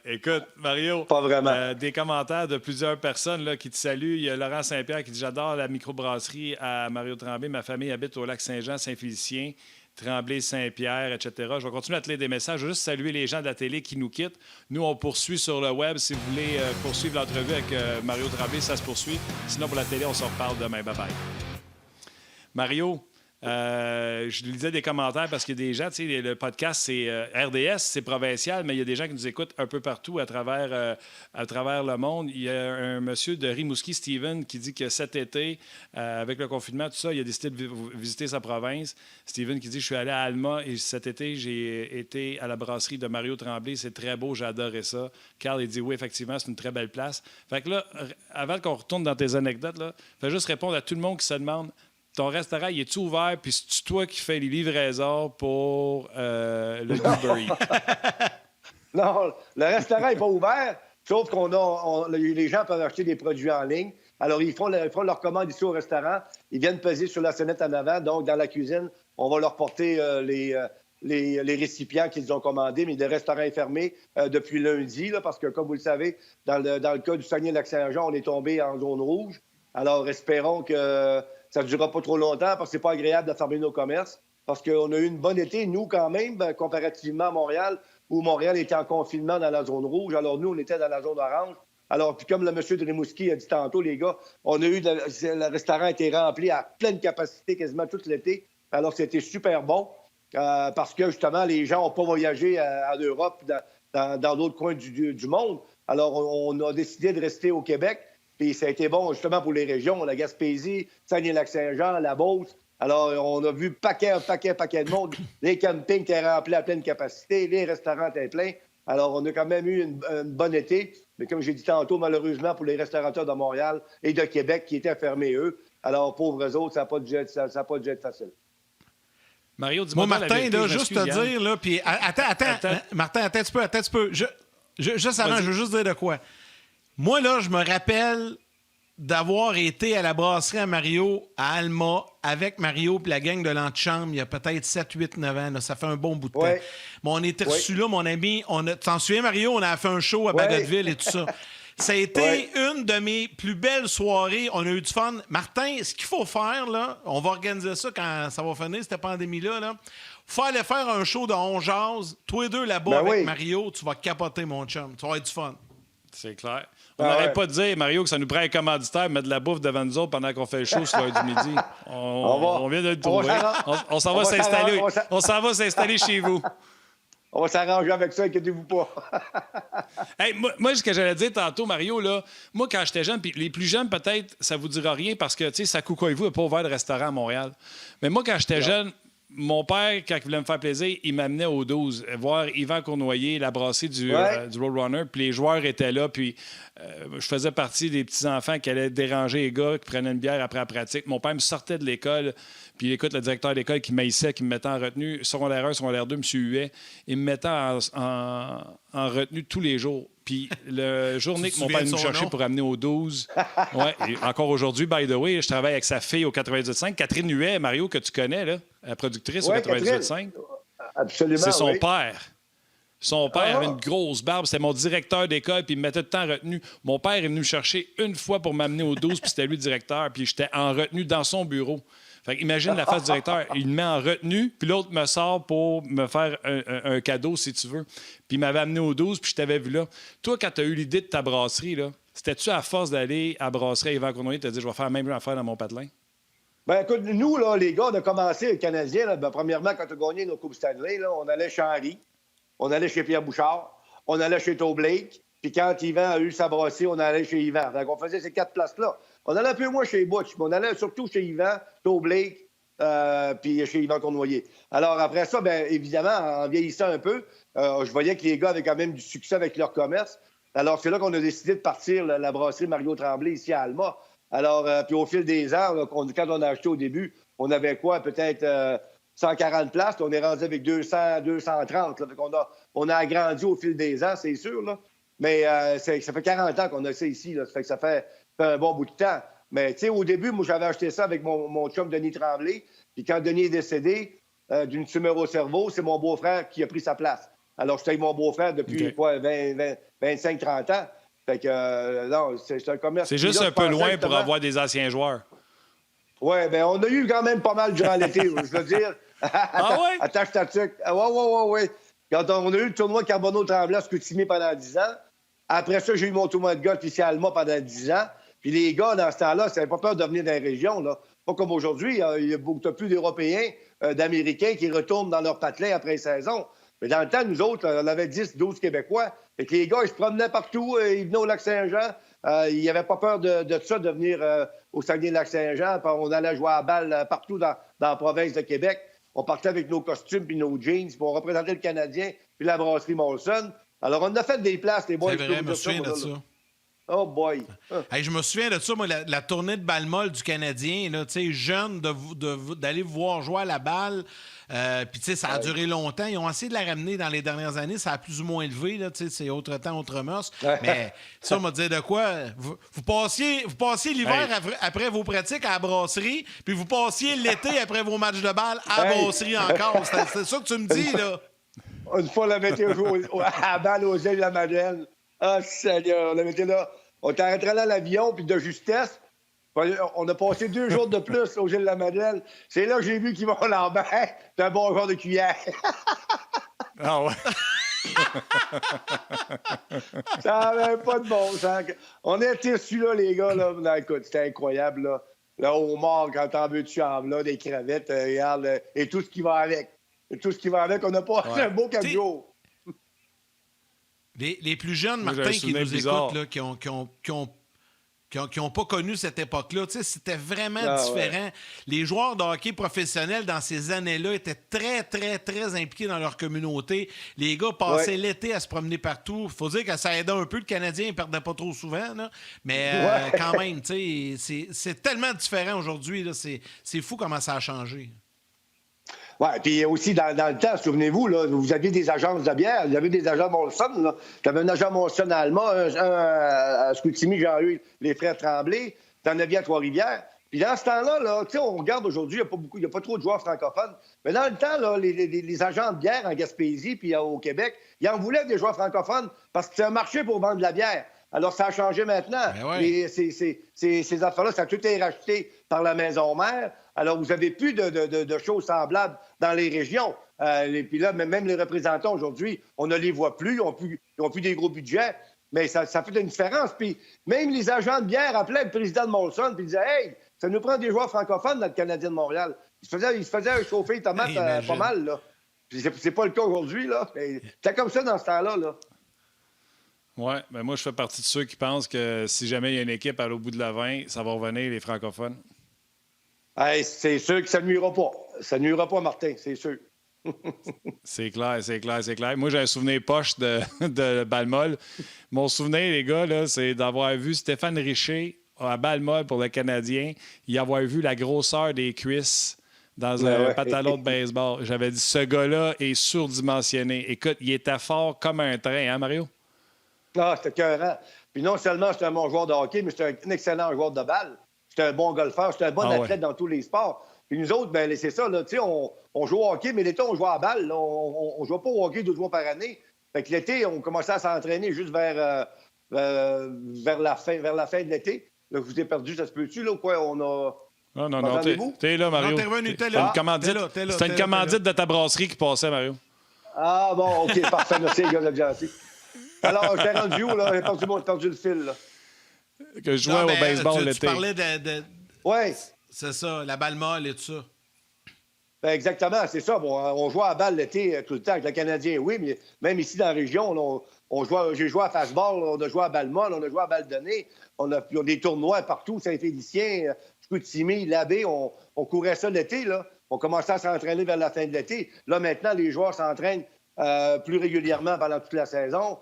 écoute, Mario,
pas vraiment.
Des commentaires de plusieurs personnes là, qui te saluent. Il y a Laurent Saint-Pierre qui dit « J'adore la microbrasserie à Mario Tremblay. Ma famille habite au lac Saint-Jean, Saint-Félicien. Tremblay, Saint-Pierre, etc. » Je vais continuer à te lire des messages. Je vais juste saluer les gens de la télé qui nous quittent. Nous, on poursuit sur le web. Si vous voulez poursuivre l'entrevue avec Mario Tremblay, ça se poursuit. Sinon, pour la télé, on se reparle demain. Bye-bye. Mario, je lisais des commentaires parce qu'il y a des gens, tu sais, le podcast, c'est RDS, c'est provincial, mais il y a des gens qui nous écoutent un peu partout à travers le monde. Il y a un monsieur de Rimouski, Steven, qui dit que cet été, avec le confinement, tout ça, il a décidé de visiter sa province. Steven qui dit « Je suis allé à Alma et cet été, j'ai été à la brasserie de Mario Tremblay. C'est très beau, j'ai adoré ça. » Carl, il dit « Oui, effectivement, c'est une très belle place. » Fait que là, avant qu'on retourne dans tes anecdotes, là, fais juste répondre à tout le monde qui se demande ton restaurant, il est-tu ouvert? Puis c'est toi qui fais les livraisons pour le Uber Eats?
Non, le restaurant n'est pas ouvert, sauf les gens peuvent acheter des produits en ligne. Alors, ils font leur commande ici au restaurant. Ils viennent peser sur la sonnette en avant. Donc, dans la cuisine, on va leur porter les récipients qu'ils ont commandés. Mais le restaurant est fermé depuis lundi, là, parce que, comme vous le savez, dans le cas du Saguenay-Lac-Saint-Jean, on est tombé en zone rouge. Alors, espérons que ça ne durera pas trop longtemps parce que c'est pas agréable de fermer nos commerces. Parce qu'on a eu une bonne été, nous, quand même, comparativement à Montréal, où Montréal était en confinement dans la zone rouge. Alors, nous, on était dans la zone orange. Alors, puis comme le monsieur de Rimouski a dit tantôt, les gars, le restaurant a été rempli à pleine capacité quasiment tout l'été. Alors, c'était super bon parce que, justement, les gens n'ont pas voyagé en Europe, dans d'autres coins du monde. Alors, on a décidé de rester au Québec. Puis ça a été bon, justement, pour les régions, la Gaspésie, Saguenay-Lac-Saint-Jean, la Beauce. Alors, on a vu un paquet de monde. Les campings étaient remplis à pleine capacité, les restaurants étaient pleins. Alors, on a quand même eu une bonne été. Mais comme j'ai dit tantôt, malheureusement, pour les restaurateurs de Montréal et de Québec qui étaient fermés, eux, alors, pauvres autres, ça n'a pas dû être facile.
Mario, dis-moi.
Moi, Martin, là, juste te dire, là, puis attends. Martin, attends un petit peu. Juste avant, je veux juste dire de quoi. Moi, là, je me rappelle d'avoir été à la brasserie à Mario, à Alma, avec Mario et la gang de l'antichambre, il y a peut-être 7, 8, 9 ans. Là, ça fait un bon bout de temps. Mais on était reçus là, mon ami. T'en souviens, Mario? On a fait un show à Bagotville et tout ça. Ça a été une de mes plus belles soirées. On a eu du fun. Martin, ce qu'il faut faire, là, on va organiser ça quand ça va finir, cette pandémie-là. Là. Faut aller faire un show de On Jase. Toi et deux là-bas avec Mario, tu vas capoter, mon chum. Tu vas avoir du fun.
C'est clair. On n'arrête pas de dire, Mario, que ça nous prend un commanditaire, mettre de la bouffe devant nous autres pendant qu'on fait le show sur l'heure du midi. On vient de le trouver. On s'en va s'installer. On s'en va s'installer chez vous.
On va s'arranger avec ça, inquiétez-vous pas.
Hey, moi, ce que j'allais dire tantôt, Mario, là, moi, quand j'étais jeune, puis les plus jeunes, peut-être, ça vous dira rien parce que, tu sais, Sakoukoivu n'a pas ouvert de restaurant à Montréal. Mais moi, quand j'étais jeune, mon père, quand il voulait me faire plaisir, il m'amenait au 12 voir Yvan Cournoyer, la brasserie du Roadrunner. Puis les joueurs étaient là. Puis je faisais partie des petits-enfants qui allaient déranger les gars qui prenaient une bière après la pratique. Mon père me sortait de l'école. Puis écoute, le directeur d'école qui m'haïssait, qui me mettait en retenue, secondaire 1, secondaire 2, M. Huet, il me mettait en retenue tous les jours. Puis la journée que mon père nous cherchait pour amener au 12, et encore aujourd'hui, by the way, je travaille avec sa fille au 98.5, Catherine Huet, Mario, que tu connais, là, la productrice au 98.5.
Absolument.
C'est son père. Son père avait une grosse barbe. C'était mon directeur d'école, puis il me mettait tout le temps en retenue. Mon père est venu me chercher une fois pour m'amener au 12, puis c'était lui le directeur, puis j'étais en retenue dans son bureau. Fait imagine la face du directeur. Il me met en retenue, puis l'autre me sort pour me faire un cadeau, si tu veux. Puis il m'avait amené au 12, puis je t'avais vu là. Toi, quand tu as eu l'idée de ta brasserie, là, c'était-tu à force d'aller à la brasserie à Yvan Cournoyer, tu t'as dit, je vais faire la même affaire dans mon patelin?
Ben écoute, nous, là, les gars, on a commencé, le Canadien, là, ben, premièrement, quand on a gagné nos Coupes Stanley, là, on allait chez Henry, on allait chez Pierre Bouchard, on allait chez Toe Blake, puis quand Yvan a eu sa brasserie, on allait chez Yvan. Donc, on faisait ces 4 places-là. On allait un peu moins chez Butch, mais on allait surtout chez Yvan, Toe Blake, puis chez Yvan Cournoyer. Alors, après ça, bien évidemment, en vieillissant un peu, je voyais que les gars avaient quand même du succès avec leur commerce. Alors, c'est là qu'on a décidé de partir la brasserie Mario Tremblay ici à Alma. Alors, puis au fil des ans, là, quand on a acheté au début, on avait quoi? Peut-être 140 places. On est rendu avec 200, 230. Là. Fait on a agrandi au fil des ans, c'est sûr. Là. Mais ça fait 40 ans qu'on a ça ici. Là. Ça fait que ça fait un bon bout de temps. Mais tu sais, au début, moi, j'avais acheté ça avec mon chum Denis Tremblay. Puis quand Denis est décédé d'une tumeur au cerveau, c'est mon beau-frère qui a pris sa place. Alors, j'étais avec mon beau-frère depuis 25-30 ans. Fait que, non, c'est un commerce.
C'est juste un peu loin pour avoir des anciens joueurs.
Oui, bien, on a eu quand même pas mal durant l'été, je veux dire. Attache ta tuque. Oui. Quand on a eu le tournoi Carbonneau-Tremblay à Scoutimi pendant 10 ans. Après ça, j'ai eu mon tournoi de golf ici à Alma pendant 10 ans. Puis les gars, dans ce temps-là, ça n'avait pas peur de venir dans les régions, là. Pas comme aujourd'hui. Il y a plus d'Européens, d'Américains qui retournent dans leur patelin après saison. Mais dans le temps, nous autres, on avait 10, 12 Québécois. Et que les gars, ils se promenaient partout. Ils venaient au Lac-Saint-Jean. Ils n'avaient pas peur de ça, de venir au Saguenay-Lac-Saint-Jean. On allait jouer à la balle partout dans la province de Québec. On partait avec nos costumes puis nos jeans. Puis on représentait le Canadien puis la brasserie Molson. Alors, on a fait des places, les boys.
C'est vrai, je me souviens de ça.
Oh boy!
Hey, je me souviens de ça, moi, la tournée de balle molle du Canadien, tu sais, jeune, d'aller voir jouer à la balle. Puis, tu sais, ça a duré longtemps. Ils ont essayé de la ramener dans les dernières années. Ça a plus ou moins élevé, là, tu sais, c'est autre temps, autre mœurs. Mais ça, on m'a dit de quoi? Vous passiez l'hiver après vos pratiques à la brasserie, puis vous passiez l'été après vos matchs de balle à la brasserie encore. C'est ça que tu me dis, là?
Une fois, on avait été à la balle aux îles de la Madeleine. Ah, Seigneur, on avait été là. On t'arrêterait là à l'avion, puis de justesse. On a passé 2 jours de plus aux îles de la Madeleine. C'est là que j'ai vu qu'Yvon Lambert, c'est un bon joueur de cuillère.
Ah ouais?
Ça n'avait pas de bon sens. On était dessus, là, les gars. Là. Non, écoute, c'était incroyable. Là. Le homard, quand t'en veux, tu en là, des crevettes, regarde, et tout ce qui va avec. Et tout ce qui va avec, on a passé un beau 4 jours.
Les plus jeunes, Martin, qui nous écoutent, là, qui n'ont pas connu cette époque-là, c'était vraiment différent. Ouais. Les joueurs de hockey professionnels, dans ces années-là, étaient très, très, très impliqués dans leur communauté. Les gars passaient l'été à se promener partout. Il faut dire que ça aidait un peu. Le Canadien ne perdait pas trop souvent, là. Mais quand même, c'est tellement différent aujourd'hui. Là, c'est fou comment ça a changé.
Oui, puis aussi, dans le temps, souvenez-vous, là, vous aviez des agences de bière, vous aviez des agents Molson. Tu avais un agent Molson à Alma, un à Scoutimi, j'ai eu les frères Tremblay. tu en as bien à Trois-Rivières. Puis dans ce temps-là, là, on regarde aujourd'hui, il n'y a pas trop de joueurs francophones. Mais dans le temps, là, les agents de bière en Gaspésie puis au Québec, ils en voulaient des joueurs francophones parce que c'est un marché pour vendre de la bière. Alors, ça a changé maintenant.
Ouais.
Ces affaires-là, ça a tout été racheté par la maison mère. Alors, vous n'avez plus de choses semblables dans les régions. Et puis là, même les représentants aujourd'hui, on ne les voit plus. Ils n'ont plus des gros budgets. Mais ça fait une différence. Puis même les agents de bière appelaient le président de Molson puis disaient « Hey, ça nous prend des joueurs francophones dans le Canadien de Montréal. » Il se faisait chauffer les tomates pas mal, là. Puis c'est pas le cas aujourd'hui, là. C'était comme ça dans ce temps-là, là.
Oui, ben moi, je fais partie de ceux qui pensent que si jamais il y a une équipe à l'autre bout de la 20, ça va revenir, les francophones.
Hey, c'est sûr que ça ne nuira pas. Ça ne nuira pas, Martin, c'est sûr.
C'est clair. Moi, j'ai un souvenir poche de Balmol. Mon souvenir, les gars, là, c'est d'avoir vu Stéphane Richer à Balmol pour le Canadien, y avoir vu la grosseur des cuisses dans un pantalon de baseball. J'avais dit, ce gars-là est surdimensionné. Écoute, il était fort comme un train, hein, Mario?
Ah, c'était écœurant. Puis non seulement c'était un bon joueur de hockey, mais c'était un excellent joueur de balle. C'était un bon golfeur, c'était un bon athlète dans tous les sports. Puis nous autres, ben c'est ça, là, tu sais, on joue au hockey, mais l'été, on joue à la balle. Là. On joue pas au hockey 12 mois par année. Fait que l'été, on commençait à s'entraîner juste vers la fin de l'été. Là, je vous ai perdu, ça se peut-tu, là, ou quoi? On a...
Non, t'es là, Mario.
Non, t'es revenu, t'es
là.
C'était
une commandite de ta brasserie qui passait, Mario.
Ah, bon, OK, parfait. Merci, les gars, de gentil. Alors, j'étais rendu où, là? J'ai perdu le fil, là.
Que je jouais au baseball l'été.
Tu parlais de...
Oui.
C'est ça, la balle molle et tout ça.
Ben exactement, c'est ça. Bon, on joue à la balle l'été tout le temps avec le Canadien, oui, mais même ici dans la région, j'ai joué à fastball, on a joué à balle molle, on a joué à balle donnée, on a des tournois partout, Saint-Félicien, Chicoutimi, Labbé, on courait ça l'été, là. On commençait à s'entraîner vers la fin de l'été. Là, maintenant, les joueurs s'entraînent plus régulièrement pendant toute la saison,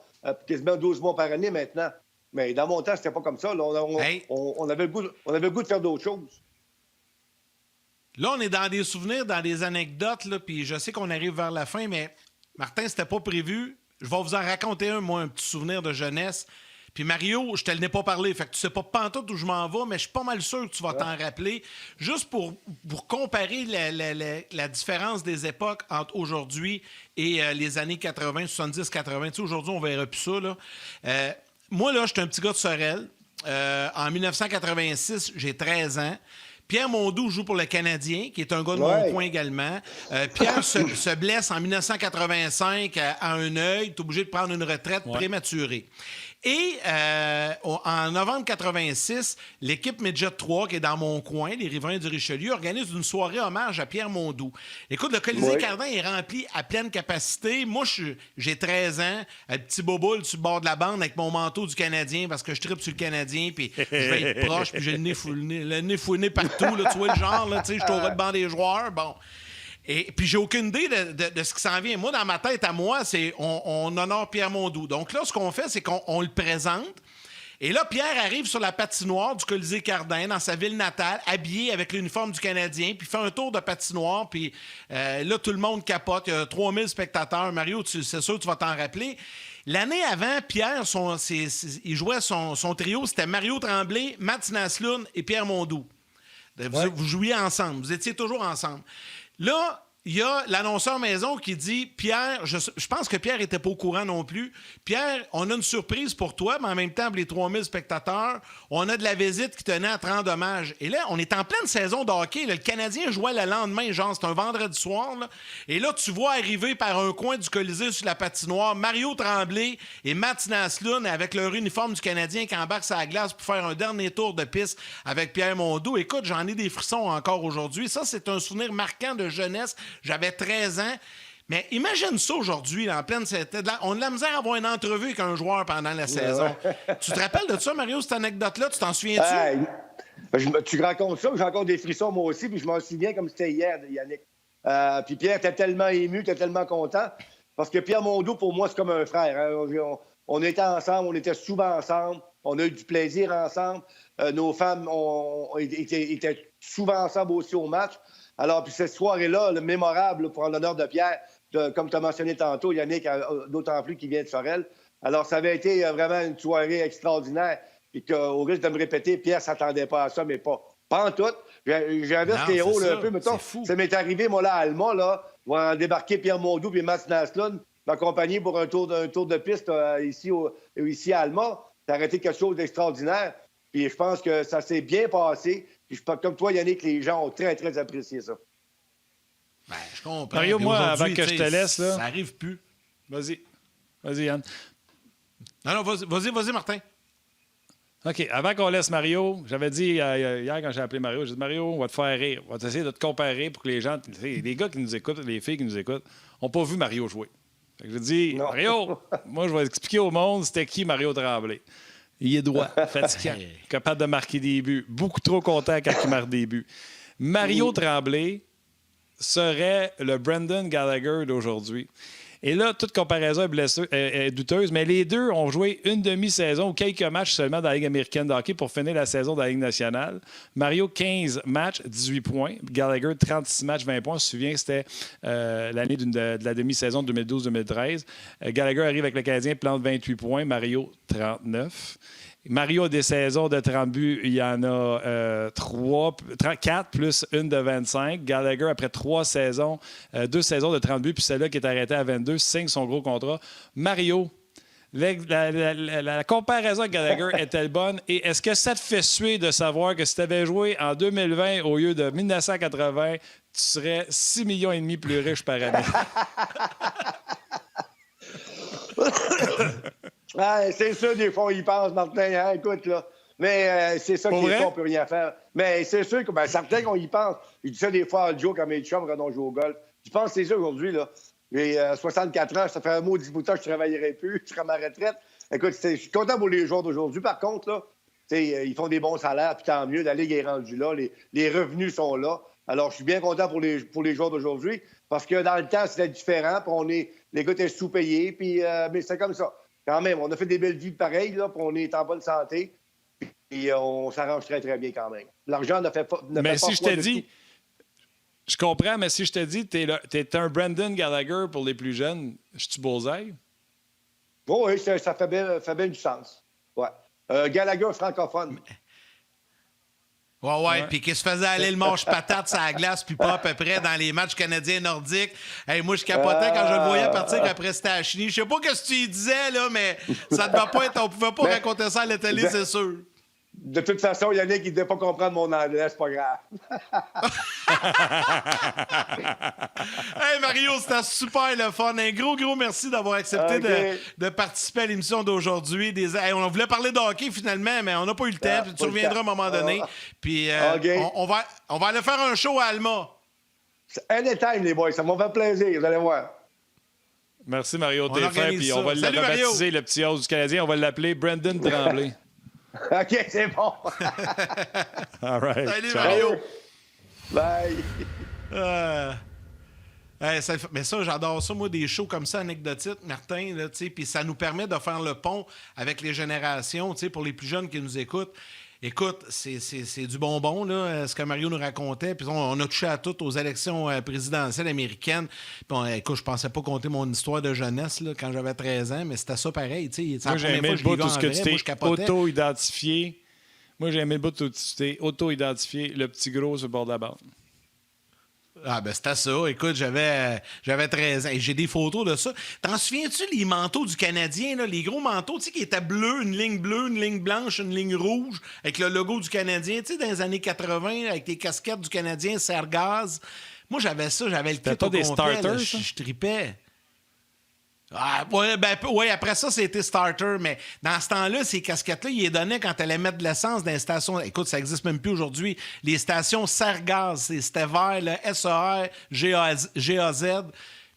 quasiment 12 mois par année maintenant. Mais dans mon temps, c'était pas comme ça. Là. On avait le goût de faire d'autres choses.
Là, on est dans des souvenirs, dans des anecdotes, là, puis je sais qu'on arrive vers la fin, mais Martin, c'était pas prévu. Je vais vous en raconter un petit souvenir de jeunesse. Puis Mario, je te l'ai pas parlé, fait que tu sais pas pantoute où je m'en vais, mais je suis pas mal sûr que tu vas t'en rappeler. Juste pour comparer la différence des époques entre aujourd'hui et les années 80, 70, 80. Tu sais, aujourd'hui, on verra plus ça, là. Moi, là, j'étais un petit gars de Sorel. En 1986, j'ai 13 ans. Pierre Mondoux joue pour le Canadien, qui est un gars de mon coin également. Pierre se blesse en 1985 à un œil. Tu es obligé de prendre une retraite prématurée. Et en novembre 86, l'équipe Midget 3, qui est dans mon coin, les Riverains du Richelieu, organise une soirée hommage à Pierre Mondoux. Écoute, le Colisée Cardin est rempli à pleine capacité. Moi, j'ai 13 ans, un petit boboule sur le bord de la bande avec mon manteau du Canadien parce que je tripe sur le Canadien, puis je vais être proche, puis j'ai le nez fouiné partout. Là, tu vois le genre, là, tu sais, je suis au banc des joueurs. Bon. Et puis, j'ai aucune idée de ce qui s'en vient. Moi, dans ma tête, à moi, c'est on honore Pierre Mondoux. Donc là, ce qu'on fait, c'est qu'on le présente. Et là, Pierre arrive sur la patinoire du Colisée Cardin, dans sa ville natale, habillé avec l'uniforme du Canadien, puis fait un tour de patinoire. Puis là, tout le monde capote. Il y a 3000 spectateurs. Mario, c'est sûr que tu vas t'en rappeler. L'année avant, Pierre, il jouait son trio. C'était Mario Tremblay, Mats Naslund et Pierre Mondoux. Vous jouiez ensemble. Vous étiez toujours ensemble. Là, il y a l'annonceur maison qui dit « Pierre, je pense que Pierre n'était pas au courant non plus. Pierre, on a une surprise pour toi, mais en même temps, pour les 3000 spectateurs, on a de la visite qui tenait à te rendre hommage. » Et là, on est en pleine saison de hockey. Là, le Canadien jouait le lendemain, genre, c'est un vendredi soir. Là, et là, tu vois arriver par un coin du Colisée sur la patinoire Mario Tremblay et Mats Naslund avec leur uniforme du Canadien qui embarque sur la glace pour faire un dernier tour de piste avec Pierre Mondoux. Écoute, j'en ai des frissons encore aujourd'hui. Ça, c'est un souvenir marquant de jeunesse. J'avais 13 ans. Mais imagine ça aujourd'hui, là, en pleine... On a de la misère à avoir une entrevue avec un joueur pendant la saison. Tu te rappelles de ça, Mario, cette anecdote-là? Tu t'en souviens-tu?
Tu racontes ça, j'ai encore des frissons moi aussi, puis je m'en souviens comme c'était hier, Yannick. Puis Pierre était tellement ému, était tellement content, parce que Pierre Mondoux, pour moi, c'est comme un frère. Hein. On était ensemble, on était souvent ensemble, on a eu du plaisir ensemble. Nos femmes étaient souvent ensemble aussi au match. Alors, puis cette soirée-là, le mémorable pour l'honneur de Pierre, comme tu as mentionné tantôt, Yannick, d'autant plus qu'il vient de Sorel. Alors, ça avait été vraiment une soirée extraordinaire. Puis qu'au risque de me répéter, Pierre s'attendait pas à ça, mais pas en tout. J'inverse les rôles un peu, mettons. Ça m'est arrivé, moi, là, à Alma, là, va débarquer Pierre Mondou puis Mats Naslund, m'accompagner pour un tour de piste ici à Alma. Ça aurait été quelque chose d'extraordinaire. Puis je pense que ça s'est bien passé. Puis comme toi, Yannick, les gens ont très, très apprécié ça.
Ben, je comprends.
Mario, moi, avant que je te laisse, là...
Ça arrive plus.
Vas-y, Yann.
Non, vas-y, Martin.
OK, avant qu'on laisse Mario, j'avais dit hier quand j'ai appelé Mario, j'ai dit Mario, on va te faire rire. On va essayer de te comparer pour que les gens, les gars qui nous écoutent, les filles qui nous écoutent, n'ont pas vu Mario jouer. Fait que je dis, Mario, moi, je vais expliquer au monde c'était qui Mario Tremblay. Il est droit, fatiguant, capable de marquer des buts, beaucoup trop content quand il marque des buts. Mario Tremblay serait le Brendan Gallagher d'aujourd'hui. Et là, toute comparaison est douteuse, mais les deux ont joué une demi-saison ou quelques matchs seulement dans la Ligue américaine de hockey pour finir la saison de la Ligue nationale. Mario, 15 matchs, 18 points. Gallagher, 36 matchs, 20 points. On se souvient que c'était l'année de la demi-saison de 2012-2013. Gallagher arrive avec le Canadien, plante 28 points. Mario, 39. Mario a des saisons de 30 buts, il y en a 4 plus une de 25. Gallagher, après 2 saisons de 30 buts, puis celle-là qui est arrêtée à 22, signe son gros contrat. Mario, la comparaison avec Gallagher est-elle bonne? Et est-ce que ça te fait suer de savoir que si tu avais joué en 2020 au lieu de 1980, tu serais 6,5 millions plus riche par année?
C'est sûr, des fois, on y pense, Martin. Hein? Écoute, là. Mais c'est ça qui est on peut rien faire. Mais c'est sûr que certains qu'on y pense. Il dit ça des fois à Joe comme mes chums quand on joue au golf. Je pense que c'est ça aujourd'hui, là. J'ai 64 ans, ça fait un maudit bout de temps que je ne travaillerai plus, je serai à ma retraite. Écoute, je suis content pour les joueurs d'aujourd'hui. Par contre, là, ils font des bons salaires, puis tant mieux, la Ligue est rendue là, les revenus sont là. Alors, je suis bien content pour les joueurs d'aujourd'hui, parce que dans le temps, c'était différent, puis les gars étaient sous-payés, puis mais c'est comme ça. Quand même, on a fait des belles vies pareilles, là, puis on est en bonne santé, puis on s'arrange très, très bien quand même. L'argent ne fait pas...
Mais si je te dis... Je comprends, mais si je te dis t'es un Brendan Gallagher pour les plus jeunes, je suis bullseye?
Oh, oui, ça fait bien du sens. Ouais. Gallagher francophone.
Ouais. Puis qui se faisait aller le manche-patate sur la glace, puis pas à peu près dans les matchs canadiens nordiques. Hey, moi, je capotais quand je le voyais partir après Stachny. Je sais pas ce que tu y disais, là, mais ça devait pas être... On pouvait pas raconter ça à la télé, c'est sûr.
De toute façon, Yannick, il ne devait pas comprendre mon anglais, c'est pas grave.
Hey Mario, c'était super le fun. Un gros merci d'avoir accepté de participer à l'émission d'aujourd'hui. Hey, on voulait parler de hockey finalement, mais on n'a pas eu le temps. Puis tu reviendras à un moment donné. Puis on va aller faire un show à Alma.
Anytime, les boys, ça m'a fait plaisir, vous allez voir.
Merci Mario, t'es fait. Puis on va le rebaptiser, le petit os du Canadien. On va l'appeler Brendan Tremblay.
OK, c'est bon.
All right.
Salut, Mario.
Bye.
Mais ça, j'adore ça, moi, des shows comme ça, anecdotiques, Martin, puis ça nous permet de faire le pont avec les générations, pour les plus jeunes qui nous écoutent. Écoute, c'est du bonbon, là, ce que Mario nous racontait. Puis on a touché à tout aux élections présidentielles américaines. Puis écoute, je pensais pas compter mon histoire de jeunesse là, quand j'avais 13 ans, mais c'était ça pareil.
Moi, j'ai aimé le bout de ce que tu t'es auto-identifié. Moi, j'ai aimé le bout où tu t'es auto-identifié, le petit gros sur le bord de la bande.
Ah, ben c'était ça. Écoute, j'avais 13 ans. Et j'ai des photos de ça. T'en souviens-tu, les manteaux du Canadien, là, les gros manteaux, tu sais, qui étaient bleus, une ligne bleue, une ligne blanche, une ligne rouge, avec le logo du Canadien, tu sais, dans les années 80, avec les casquettes du Canadien, Sergaz. Moi, j'avais ça, j'avais le kit au complet. C'était pas des starters, je tripais. Ah, ouais, après ça, c'était starter, mais dans ce temps-là, ces casquettes-là, ils les donnaient quand elle allait mettre de l'essence dans les stations. Écoute, ça n'existe même plus aujourd'hui. Les stations Sergaz, c'était vert, le SER-GAZ.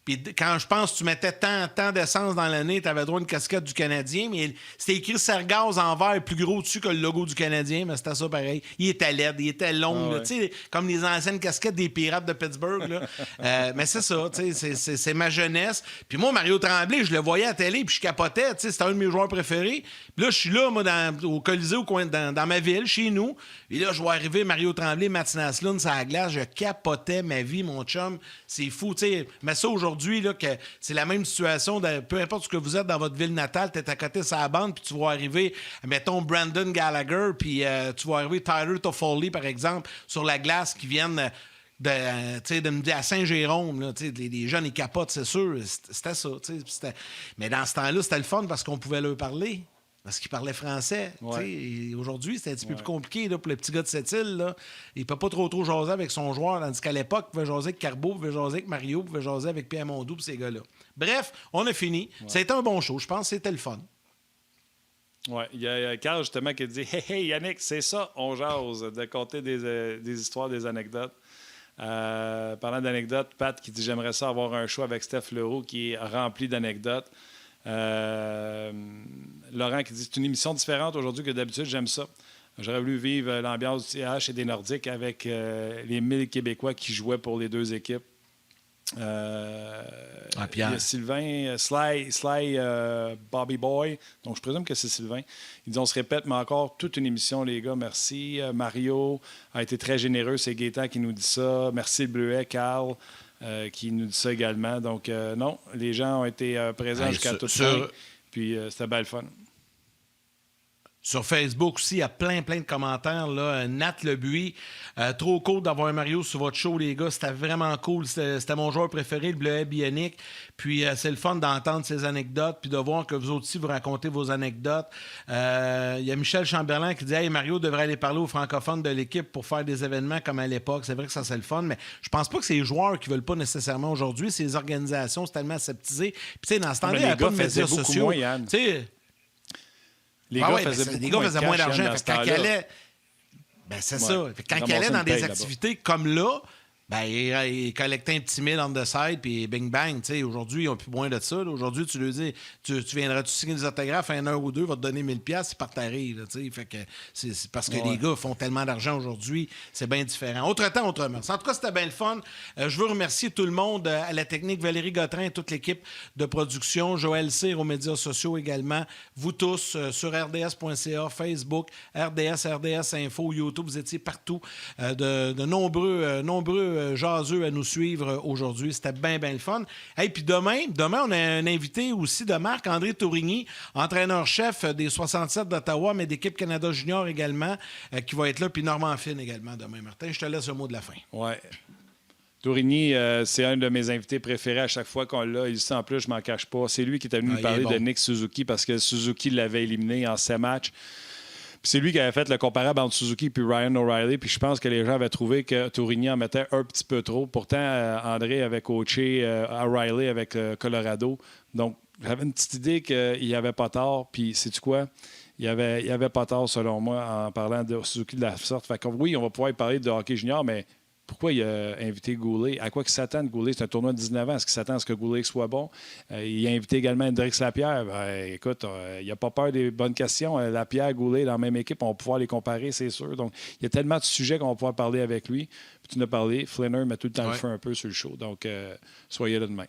Puis quand je pense que tu mettais tant d'essence dans l'année, tu avais droit à une casquette du Canadien, mais c'était écrit Sergaz en vert plus gros dessus que le logo du Canadien, mais c'était ça pareil. Il était laid, il était long, tu sais, comme les anciennes casquettes des Pirates de Pittsburgh. Là. Mais c'est ça, tu sais, c'est ma jeunesse. Puis moi, Mario Tremblay, je le voyais à la télé, puis je capotais, tu sais, c'était un de mes joueurs préférés. Puis là, je suis là, moi, au Colisée, dans ma ville, chez nous. Et là, je vois arriver Mario Tremblay, Mats Naslund, sur la glace. Je capotais ma vie, mon chum. C'est fou, tu sais. Mais ça, aujourd'hui, aujourd'hui là, que c'est la même situation, peu importe ce que vous êtes dans votre ville natale, tu es à côté de sa bande, puis tu vas arriver, mettons, Brandon Gallagher, puis tu vas arriver Tyler Toffoli, par exemple, sur la glace, qui viennent à Saint-Jérôme, là, les jeunes, ils capotent, c'est sûr. C'était ça. Mais dans ce temps-là, c'était le fun parce qu'on pouvait leur parler. Parce qu'ils parlaient français. Ouais. Aujourd'hui, c'était un petit peu plus compliqué là, pour le petit gars de cette île. Là. Il ne peut pas trop jaser avec son joueur, tandis qu'à l'époque, il pouvait jaser avec Carbeau, il pouvait jaser avec Mario, il pouvait jaser avec Pierre Mondou et ces gars-là. Bref, on a fini. Ouais. C'était un bon show. Je pense que c'était le fun.
Oui, il y a Carl justement qui dit Hey Yannick, c'est ça, on jase, de compter des histoires, des anecdotes. Parlant d'anecdotes, Pat qui dit j'aimerais ça avoir un show avec Steph Leroux qui est rempli d'anecdotes. Laurent qui dit c'est une émission différente aujourd'hui que d'habitude, j'aime ça. J'aurais voulu vivre l'ambiance du TH et des Nordiques avec les 1000 Québécois qui jouaient pour les deux équipes. Il y a Sylvain, Sly Bobby Boy, donc je présume que c'est Sylvain. Il dit on se répète, mais encore toute une émission, les gars, merci. Mario a été très généreux, c'est Gaétan qui nous dit ça. Merci le Bleuet, Carl. Qui nous dit ça également. Donc, non, les gens ont été présents jusqu'à toute fin. Puis, c'était bien le fun.
Sur Facebook aussi, il y a plein de commentaires. Là. Nat Lebuy, trop cool d'avoir un Mario sur votre show, les gars. C'était vraiment cool. C'était mon joueur préféré, le Bleuet Bionic. Puis c'est le fun d'entendre ces anecdotes puis de voir que vous aussi, vous racontez vos anecdotes. Il y a Michel Chamberlain qui dit « Hey, Mario devrait aller parler aux francophones de l'équipe pour faire des événements comme à l'époque. » C'est vrai que ça, c'est le fun, mais je pense pas que c'est les joueurs qui veulent pas nécessairement aujourd'hui. C'est les organisations, c'est tellement aseptisé. Puis tu sais, dans ce temps-là, il n'y a pas de médias sociaux. Les gars faisaient moins d'argent. Quand ils allaient... c'est ça. Quand ils allaient dans des activités comme là, ils collectaient un petit mille on the side, puis bing bang. Aujourd'hui, ils n'ont plus moins de ça. Là. Aujourd'hui, tu leur dis, tu viendras-tu signer des autographes, à 1 heure ou deux, va te donner 1000$, ils partent à rire. Fait que c'est parce que les gars font tellement d'argent aujourd'hui, c'est bien différent. Autre temps, autrement. En tout cas, c'était bien le fun. Je veux remercier tout le monde, à la technique, Valérie Gautrin et toute l'équipe de production, Joël Cyr aux médias sociaux également, vous tous sur rds.ca, Facebook, RDS Info, YouTube, vous étiez partout. De nombreux jaseux à nous suivre aujourd'hui. C'était bien le fun. Et puis demain, on a un invité aussi de Marc-André Tourigny, entraîneur-chef des 67 d'Ottawa, mais d'équipe Canada Junior également, qui va être là, puis Normand Finn également demain. Martin, je te laisse le mot de la fin.
Oui. Tourigny, c'est un de mes invités préférés à chaque fois qu'on l'a. Ici, en plus, je m'en cache pas. C'est lui qui était venu nous parler de Nick Suzuki parce que Suzuki l'avait éliminé en 7 matchs. Puis c'est lui qui avait fait le comparable entre Suzuki et Ryan O'Reilly. Puis je pense que les gens avaient trouvé que Tourigny en mettait un petit peu trop. Pourtant, André avait coaché O'Reilly avec Colorado. Donc, j'avais une petite idée qu'il n'y avait pas tort. Puis, sais-tu quoi? Il y avait pas tort, selon moi, en parlant de Suzuki de la sorte. Fait que oui, on va pouvoir parler de hockey junior, mais pourquoi il a invité Goulet? À quoi il s'attend, Goulet? C'est un tournoi de 19 ans. Est-ce qu'il s'attend à ce que Goulet soit bon? Il a invité également Hendrix Lapierre. Écoute, il n'a pas peur des bonnes questions. Lapierre, Goulet, dans la même équipe, on va pouvoir les comparer, c'est sûr. Donc, il y a tellement de sujets qu'on va pouvoir parler avec lui. Puis tu en as parlé. Flinner met tout le temps le feu un peu sur le show. Donc, soyez là demain.